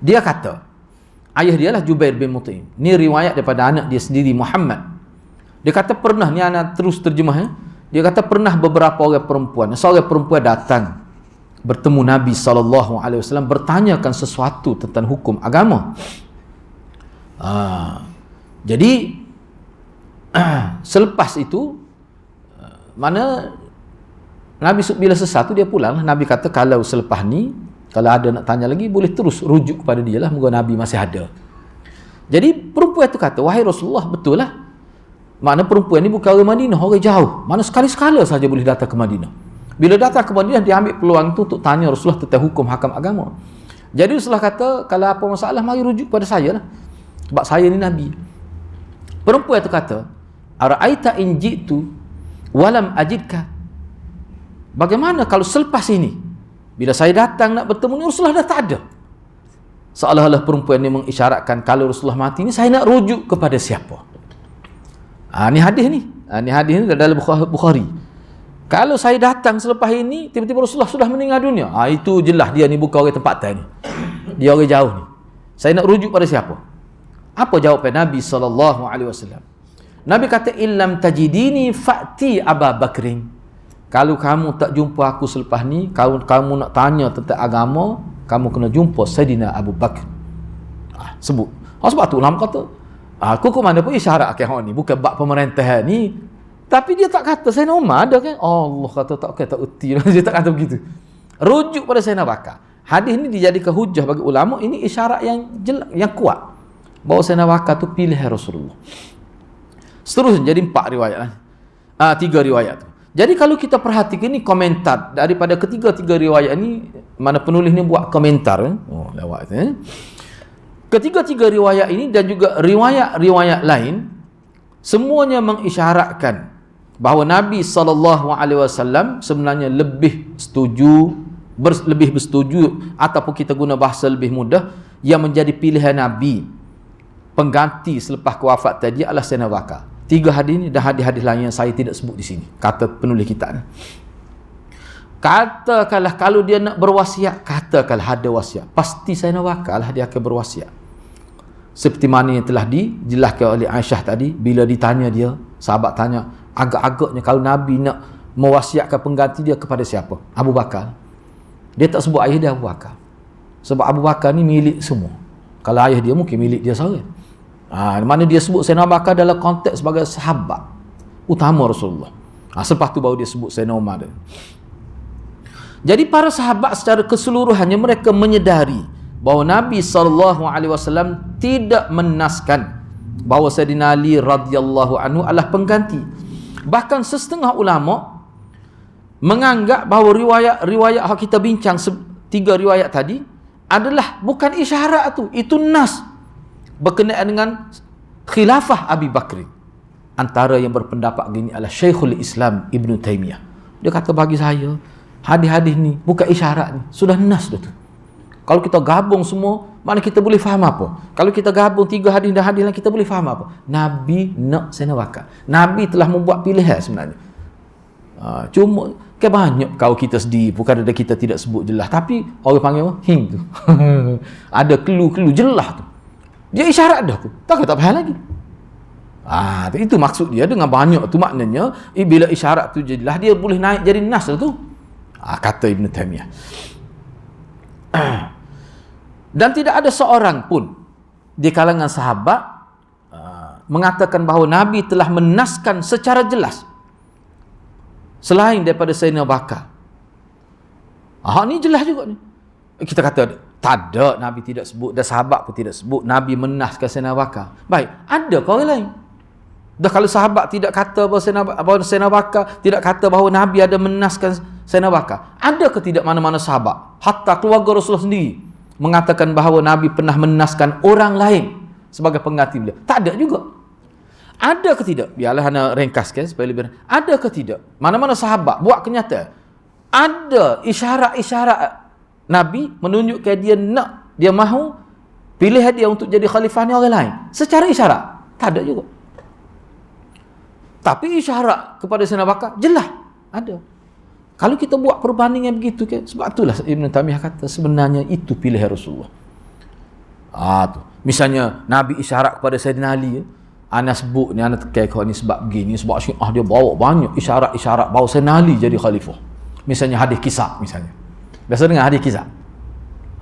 Speaker 1: Dia kata, ayah dia lah Jubair bin Mut'im. Ni riwayat daripada anak dia sendiri Muhammad. Dia kata pernah, ni anak terus terjemah dia kata pernah beberapa orang perempuan, seorang perempuan datang bertemu Nabi SAW, bertanyakan sesuatu tentang hukum agama. Jadi selepas itu mana Nabi bila sesuatu dia pulang. Nabi kata kalau selepas ni kalau ada nak tanya lagi boleh terus rujuk kepada dia lah, moga Nabi masih ada. Jadi perempuan itu kata, wahai Rasulullah, betul lah, makna perempuan ni bukan orang Madinah, orang jauh, mana sekali-sekala saja boleh datang ke Madinah. Bila datang ke Madinah dia ambil peluang itu untuk tanya Rasulullah tentang hukum hakam agama. Jadi Rasulullah kata, kalau apa masalah mari rujuk pada saya lah, sebab saya ni Nabi. Perempuan itu kata, ara'aita in jitu walam ajidka. Bagaimana kalau selepas ini bila saya datang nak bertemu ni Rasulullah dah tak ada? Seolah-olah perempuan ni mengisyaratkan kalau Rasulullah mati ni saya nak rujuk kepada siapa? Ni hadis ni. Ni hadis ni dalam Bukhari. Kalau saya datang selepas ini tiba-tiba Rasulullah sudah meninggal dunia, itu jelas dia ni bukan orang tempatan ni. Dia orang jauh ni. Saya nak rujuk pada siapa? Apa jawapan Nabi SAW? Nabi kata, illam tajidini fa'ti Abu Bakrin. Kalau kamu tak jumpa aku selepas ni, kalau kamu nak tanya tentang agama, kamu kena jumpa Sayyidina Abu Bakr. Sebut. Sebab tu ulama kata, aku ke mana pun isyarat akhir ni, bukan bab pemerintahan ni. Tapi dia tak kata Sayyidina Umar ada kan? Allah kata tak erti. Dia tak kata begitu. Rujuk pada Sayyidina Bakar. Hadis ni dijadikan hujah bagi ulama, ini isyarat yang kuat bahawa Sayyidina Bakar tu pilih Rasulullah. Seterusnya jadi 4 riwayat lah. 3 riwayat tu. Jadi kalau kita perhatikan ni komentar daripada ketiga-tiga riwayat ni, mana penulis ni buat komentar lewat ketiga-tiga riwayat ini dan juga riwayat-riwayat lain semuanya mengisyaratkan bahawa Nabi SAW sebenarnya lebih bersetuju ataupun kita guna bahasa lebih mudah, yang menjadi pilihan Nabi pengganti selepas kewafat tadi adalah Sayyidina Abu Bakar. 3 hadis ni dan hadis-hadis lain yang saya tidak sebut di sini, kata penulis kitab ni. Katakanlah kalau dia nak berwasiat, katakanlah ada wasiat, pasti Sayyidina Abu Bakar lah dia akan berwasiat. Seperti mana yang telah dijelaskan oleh Aisyah tadi, bila ditanya dia, sahabat tanya, agak-agaknya kalau Nabi nak mewasiatkan pengganti dia kepada siapa? Abu Bakar. Dia tak sebut ayah dia Abu Bakar, sebab Abu Bakar ni milik semua. Kalau ayah dia mungkin milik dia seorang. Mana dia sebut Sayyidina Abu Bakar dalam konteks sebagai sahabat utama Rasulullah. Selepas tu baru dia sebut Sayyidina Umar. Jadi para sahabat secara keseluruhannya mereka menyedari bahawa Nabi SAW tidak menaskan bahawa Sayyidina Ali radhiyallahu anhu adalah pengganti. Bahkan setengah ulama menganggap bahawa riwayat yang kita bincang 3 riwayat tadi adalah bukan isyarat tu, itu nas berkenaan dengan khilafah Abi Bakr. Antara yang berpendapat gini adalah Syekhul Islam Ibn Taymiyah. Dia kata bagi saya hadis-hadis ni bukan isyarat ni, sudah nas dah tu. Kalau kita gabung semua, mana kita boleh faham apa? Kalau kita gabung 3 hadis dan hadis lain, kita boleh faham apa? Nabi nak Sayyidina Bakar. Nabi telah membuat pilihan sebenarnya. Cuma kan banyak kau kita sendiri, bukan ada kita tidak sebut jelas, tapi orang panggil apa? Hing tu. Ada clue jelas tu. Dia isyarat dah tu. Tak faham lagi. Itu maksud dia dengan banyak tu, maknanya bila isyarat tu jelas, dia boleh naik jadi nas tu. Kata Ibn Taymiyah. Dan tidak ada seorang pun di kalangan sahabat mengatakan bahawa Nabi telah menaskan secara jelas selain daripada Sayyidina Bakar. Ni jelas juga ni. Kita kata tak ada, Nabi tidak sebut, dan sahabat pun tidak sebut Nabi menaskan Sayyidina Bakar. Baik, ada ke orang lain? Dah kalau sahabat tidak kata bahawa Sayyidina Bakar, tidak kata bahawa Nabi ada menaskan Sayyidina Bakar, ada ke tidak mana-mana sahabat, hatta keluarga Rasulullah sendiri mengatakan bahawa Nabi pernah menaskan orang lain sebagai pengganti beliau? Tak ada juga. Ada ke tidak? Biarlah anda ringkaskan supaya lebih. Ada ke tidak? Mana-mana sahabat buat kenyataan ada isyarat-isyarat Nabi menunjukkan dia mahu pilihan dia untuk jadi khalifah ni orang lain secara isyarat? Tak ada juga. Tapi isyarat kepada Sayyidina Bakar jelas ada. Kalau kita buat perbandingan begitu kan, sebab itulah Ibn Taymiyah kata sebenarnya itu pilihan Rasulullah. Tu. Misalnya Nabi isyarat kepada Sayyidina Ali, ana sebut ni, ana tekan kau ni sebab begini, sebab Syiah dia bawa banyak isyarat-isyarat bahawa Sayyidina Ali jadi khalifah. Misalnya hadis kisah misalnya. Biasa dengar hadis kisah.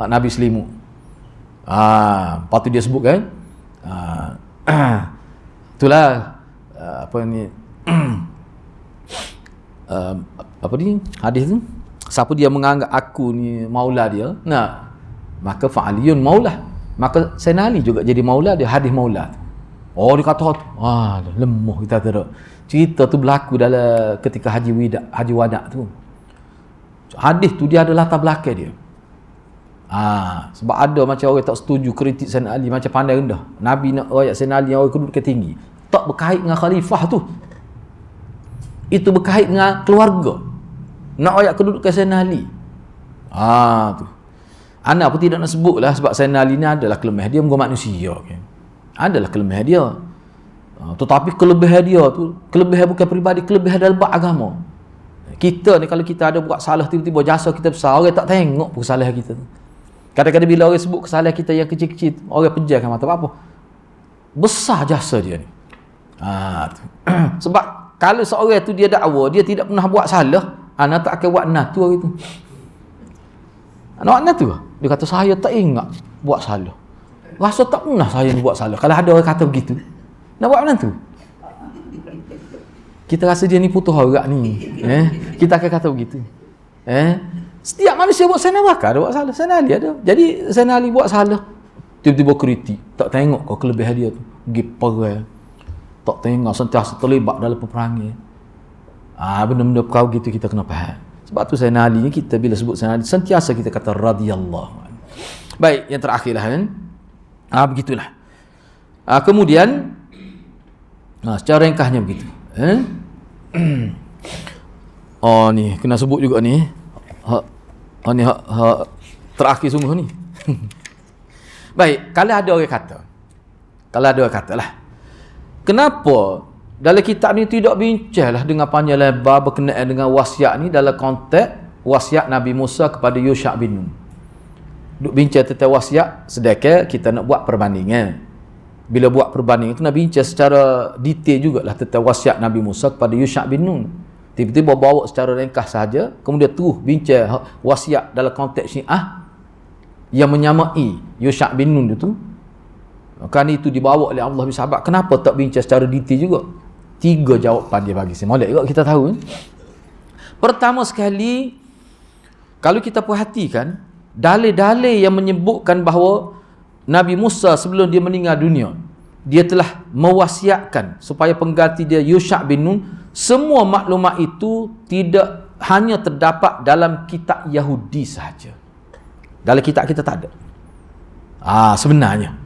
Speaker 1: Nabi selimut. Lepas tu dia sebut kan. Itulah apa ni apa ni hadis tu, siapa dia menganggap aku ni maula dia, maka fa'aliyun maula, maka Sayyidina Ali juga jadi maula dia. Hadis maula. Dia kata lemah kita tak. Cerita tu berlaku dalam ketika haji wada tu. Hadis tu dia ada latar belakang dia. Sebab ada macam orang tak setuju kritik Sayyidina Ali macam pandai rendah. Nabi nak rakyat Sayyidina Ali orang kedudukan tinggi. Tak berkait dengan khalifah tu. Itu berkait dengan keluarga. Nak rakyat kedudukan Sayyidina Ali. Tu. Ana pun tidak nak sebut lah, sebab Sayyidina Ali ni adalah kelemahan dia menjadi manusia kan. Adalah kelemahan dia. Tetapi kelebihan dia tu, kelebihan bukan peribadi, kelebihan dalam agama. Kita ni kalau kita ada buat salah tiba-tiba jasa kita besar, orang tak tengok pun kesalahan kita tu. Kadang-kadang bila orang sebut kesalahan kita yang kecil-kecil, orang pejamkan mata, apa? Besar jasa dia ni. Sebab kalau seorang tu dia dakwa dia tidak pernah buat salah, anak tak akan buat natu hari tu. Anak natu dia kata saya tak ingat buat salah. Rasa tak pernah saya ni buat salah. Kalau ada orang kata begitu, nak buat mana tu? Kita rasa dia ni putus harap ni. Kita akan kata begitu. Setiap manusia buat Sayyidina Bakar ada buat salah. Sayyidina Ali ada. Jadi Sayyidina Ali buat salah, tiba-tiba kritik. Tak tengok kau kelebihan dia tu. Pergi perang. Tak tengok sentiasa terlibat dalam peperangan. Benda-benda perkara gitu kita kena faham. Sebab tu Sayyidina Ali ni, kita bila sebut Sayyidina Ali sentiasa kita kata radhiyallahu anhu. Baik, yang terakhirlah kan. Begitulah. Kemudian secara ringkasnya begitu. Oh ni kena sebut juga ni. Ni terakhir sungguh ni. Baik, kalau ada orang kata lah, kenapa dalam kitab ni tidak bincanglah dengan panjang lebar berkenaan dengan wasiat ni dalam konteks wasiat Nabi Musa kepada Yusha' bin Nun. Duk bincang tentang wasiat sedekah kita nak buat perbandingan. Bila buat perbandingan itu Nabi bincang secara detail jugalah tentang wasiat Nabi Musa kepada Yusha' bin Nun. Tiba-tiba bawa secara ringkas saja, kemudian terus bincang wasiat dalam konteks Syiah yang menyamai Yusha' bin Nun itu. Kan itu dibawa oleh Allah bin sahabat. Kenapa tak bincang secara detail juga? 3 jawapan dia bagi. Molek juga kita tahu. Pertama sekali, kalau kita perhatikan dalil-dalil yang menyebutkan bahawa Nabi Musa sebelum dia meninggal dunia, dia telah mewasiatkan supaya pengganti dia Yusha' bin Nun. Semua maklumat itu tidak hanya terdapat dalam kitab Yahudi sahaja. Dalam kitab kita tak ada. Sebenarnya.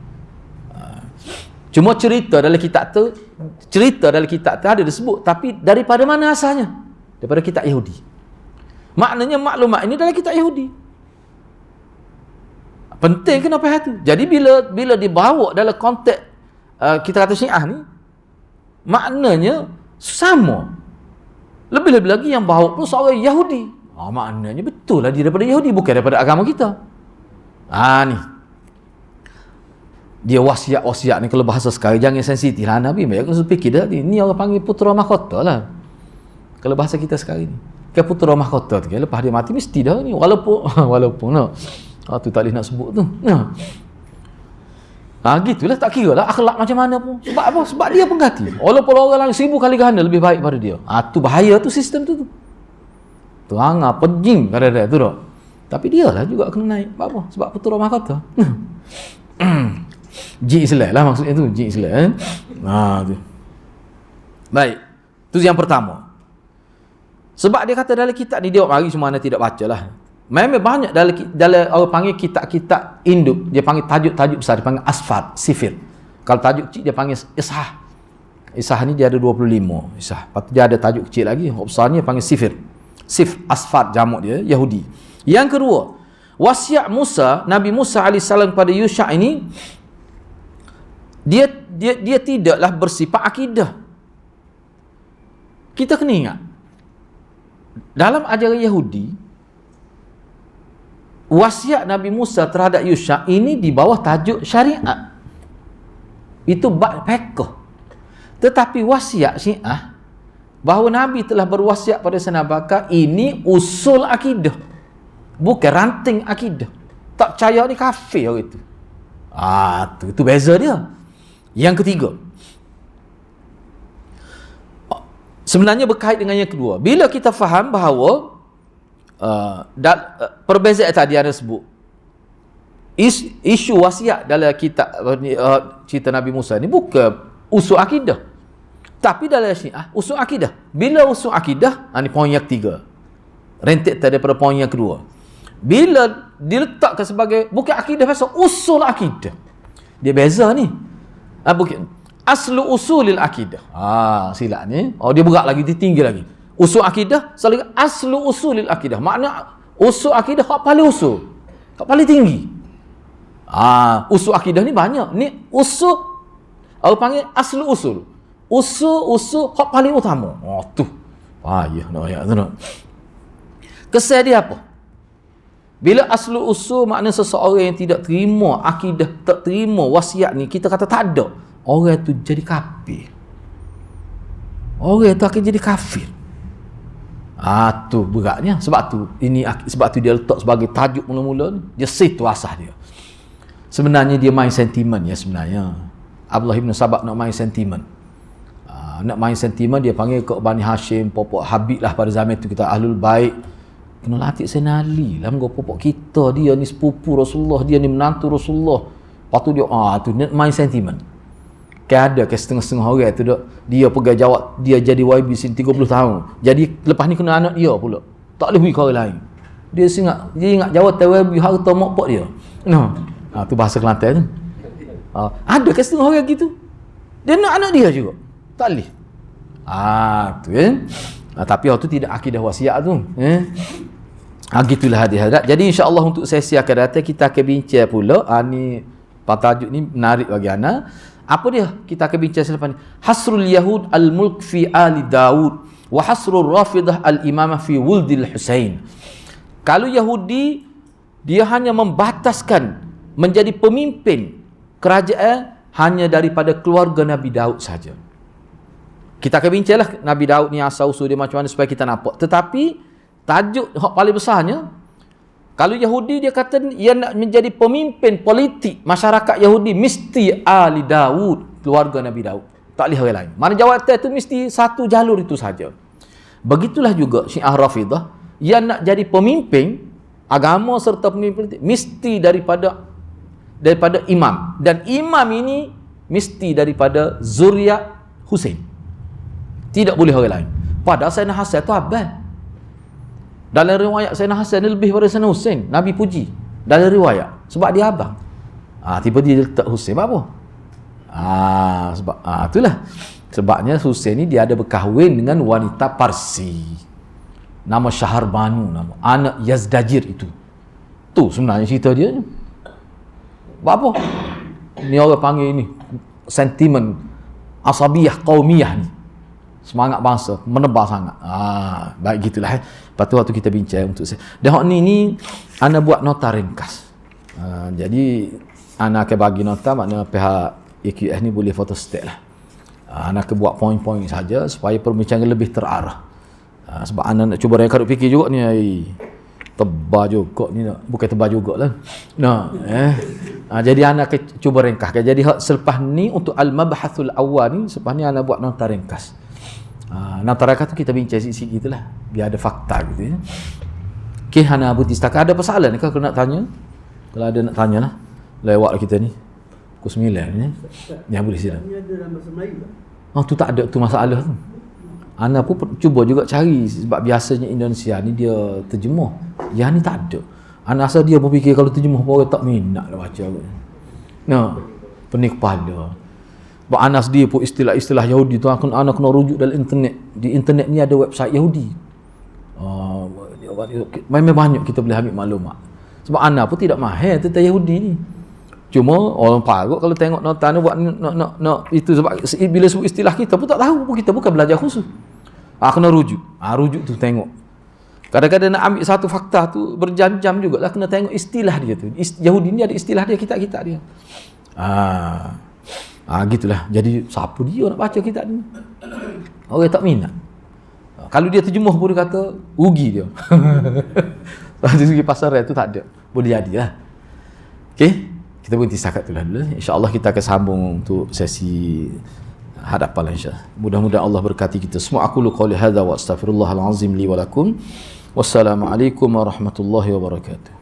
Speaker 1: Cuma cerita dalam kitab tu ada disebut, tapi daripada mana asalnya? Daripada kitab Yahudi. Maknanya maklumat ini dalam kitab Yahudi. Penting kena faham tu. Jadi bila dibawa dalam konteks kita kata Syiah ni, maknanya sama. Lebih-lebih lagi yang bawa pun seorang Yahudi. Maknanya betul lah dia daripada Yahudi, bukan daripada agama kita. Ni dia wasiat ni, kalau bahasa sekarang jangan sensitif lah. Nabi banyak kena fikir dah ni orang panggil putera mahkota lah. Kalau bahasa kita sekarang ni kan putera mahkota tu, lepas dia mati mesti dah ni, walaupun tu tak boleh nak sebut tu. Gitulah, tak kira lah akhlak macam mana pun. Sebab apa? Sebab dia pengganti. Walaupun orang lain 1000 kali ganda lebih baik pada dia. Tu bahaya tu sistem tu. Tu pejing kadang-kadang tu dah. Tapi dia lah juga kena naik. Sebab apa? Sebab putera mahkota. Ji Islam lah maksudnya tu. Ji Islam. Tu. Baik. Tu yang pertama. Sebab dia kata dalam kitab ni, dia mari semua anda tidak baca lah. Memang banyak dalam orang panggil kitab-kitab induk, dia panggil tajuk-tajuk besar, dia panggil asfar, sifir. Kalau tajuk kecil dia panggil ishah. Ishah ni dia ada 25 ishah. Lepas tu dia ada tajuk kecil lagi, besarnya panggil sifir. Sif, asfar jamak dia, Yahudi. Yang kedua, wasiat Musa, Nabi Musa AS kepada Yusha' ini, dia tidaklah bersifat akidah. Kita kena ingat, dalam ajaran Yahudi, wasiat Nabi Musa terhadap Yusha' ini di bawah tajuk syariat. Itu bab fiqh. Tetapi wasiat Syiah bahawa Nabi telah berwasiat pada Sayyidina Abu Bakar, ini usul akidah, bukan ranting akidah. Tak percaya ni kafir orang itu. Itu beza dia. Yang ketiga, sebenarnya berkait dengan yang kedua. Bila kita faham bahawa perbezaan tadi ada sebut, isu wasiat dalam kitab cerita Nabi Musa ni bukan usul akidah, tapi dalam Syiah usul akidah. Bila usul akidah, ni poin yang ketiga, rentet daripada poin yang kedua. Bila diletakkan sebagai bukan akidah biasa, usul akidah, dia beza ni. Bukan aslu usulil akidah. Silap ni. Dia berat lagi, dia tinggi lagi. Usul akidah, selalu aslu usulil akidah. Makna usul akidah hak paling usul, hak paling tinggi. Usul akidah ni banyak. Ni usul, orang panggil aslu usul. Usul hak paling utama. Tu. Payah nak ayat tu nak. Kesan dia apa? Bila aslu usul, makna seseorang yang tidak terima akidah, tak terima wasiat ni, kita kata tak ada, orang tu jadi kafir. Orang tu akan jadi kafir. Tu beratnya. Sebab tu dia letak sebagai tajuk mula-mula ni. Dia situ asas dia. Sebenarnya dia main sentimen ya sebenarnya. Abdullah bin Sabah nak main sentimen. Nak main sentimen, dia panggil ke Bani Hashim, popok Habib lah pada zaman tu, kita Ahlul Bait. Kena latih Sayyidina Ali lah, popok kita, dia ni sepupu Rasulullah, dia ni menantu Rasulullah. Lepas tu dia tu main sentimen. Ada setengah-setengah orang tu dia pegang jawab, dia jadi YB sin 30 tahun. Jadi lepas ni kena anak dia pula. Tak boleh pergi ke orang lain. Dia ingat jawab YB harta mokpok dia. Tu bahasa Kelantan tu. Ada setengah orang gitu. Dia nak anak dia juga. Tak boleh. Tu kan. Tapi waktu tu tidak akidah wasiat tu. Gitulah hadirat. Jadi insya-Allah untuk sesi akan datang kita akan bincang pula ni tajuk ni menarik bagi ana. Apa dia? Kita akan bincang selepas ni. Hasrul Yahud al-mulk fi ali Daud wa hasrul Rafidah al-imamah fi wuldil Husain. Kalau Yahudi dia hanya membataskan menjadi pemimpin kerajaan hanya daripada keluarga Nabi Daud saja. Kita akan bincanglah Nabi Daud ni asal usul dia macam mana supaya kita nampak. Tetapi tajuk hak paling besarnya, kalau Yahudi dia kata ia nak menjadi pemimpin politik masyarakat Yahudi mesti Ali Daud, keluarga Nabi Daud. Tak boleh orang lain. Mana jawatan itu mesti satu jalur itu saja. Begitulah juga Syiah Rafidah, ia nak jadi pemimpin agama serta pemimpin politik mesti daripada imam, dan imam ini mesti daripada zuriat Husain. Tidak boleh orang lain. Padahal Sayyidina Hasan tu abang. Dalam riwayat Sayyidina Hasan ni lebih daripada Sayyidina Husain. Nabi puji dalam riwayat sebab dia abang. Tiba dia letak Husain apa? Sebab itulah. Sebabnya Husain ni dia ada berkahwin dengan wanita Parsi. Nama Syaharbanu, nama anak Yazdajir itu. Tu sebenarnya cerita dia. Buat apa? Ni orang panggil ni sentimen asabiyah qaumiyah ni. Semangat bangsa menebar sangat. Baik gitulah. Lepas tu waktu kita bincang untuk saya. Dan hak ni ana buat nota ringkas. Jadi ana akan bagi nota, makna pihak EQS ni boleh photostat lah. Ana akan buat poin-poin saja supaya perbincangan lebih terarah. Sebab ana nak cuba reka fikir juga ni. Tebal juga ni nak. Bukan tebal jugalah. Jadi ana akan cuba ringkaskan. Jadi selepas ni untuk al-mabhathul awal ni, selepas ni ana buat nota ringkas. Nota ringkas tu kita bincang sikit-sikit gitulah. Biar ada fakta gitu ya. Okey, hana Abu Tistaka ada persoalan ni kalau nak tanya? Kalau ada nak tanya lah. Lewat kita ni. Pukul 9 ni. Yang boleh sila. Ni ada dalam bahasa Melayu tak? Tu tak ada tu masalah tu. Ana pun cuba juga cari sebab biasanya Indonesia ni dia terjemuh. Yang ni tak ada. Ana rasa dia berfikir kalau terjemuh orang tak minat lah baca. Pening kepala. Sebab ana sendiri pun istilah-istilah Yahudi tu ana kena rujuk dalam internet. Di internet ni ada website Yahudi. Memang banyak kita boleh ambil maklumat. Sebab ana pun tidak mahir tentang Yahudi ni. Cuma orang parut kalau tengok nota ni buat nak itu sebab bila sebut istilah kita pun tak tahu pun, kita bukan belajar khusus. Kena rujuk. Rujuk tu tengok. Kadang-kadang nak ambil satu fakta tu berjam-jam jugalah kena tengok istilah dia tu. Yahudi ni ada istilah dia, kitab-kitab dia. Gitulah. Jadi siapa dia nak baca kitab ni? Orang tak minat. Kalau dia terjemuh pun dia kata rugi dia. Dari segi pasaran tu tak ada. Boleh jadilah. Okey. Kita berhenti setakat tu lah dulu. InsyaAllah kita akan sambung untuk sesi hadapan insyaAllah. Mudah-mudahan Allah berkati kita semua. Aku lu qawli hadha wa astaghfirullahal azim li wa lakum. Wassalamualaikum warahmatullahi wabarakatuh.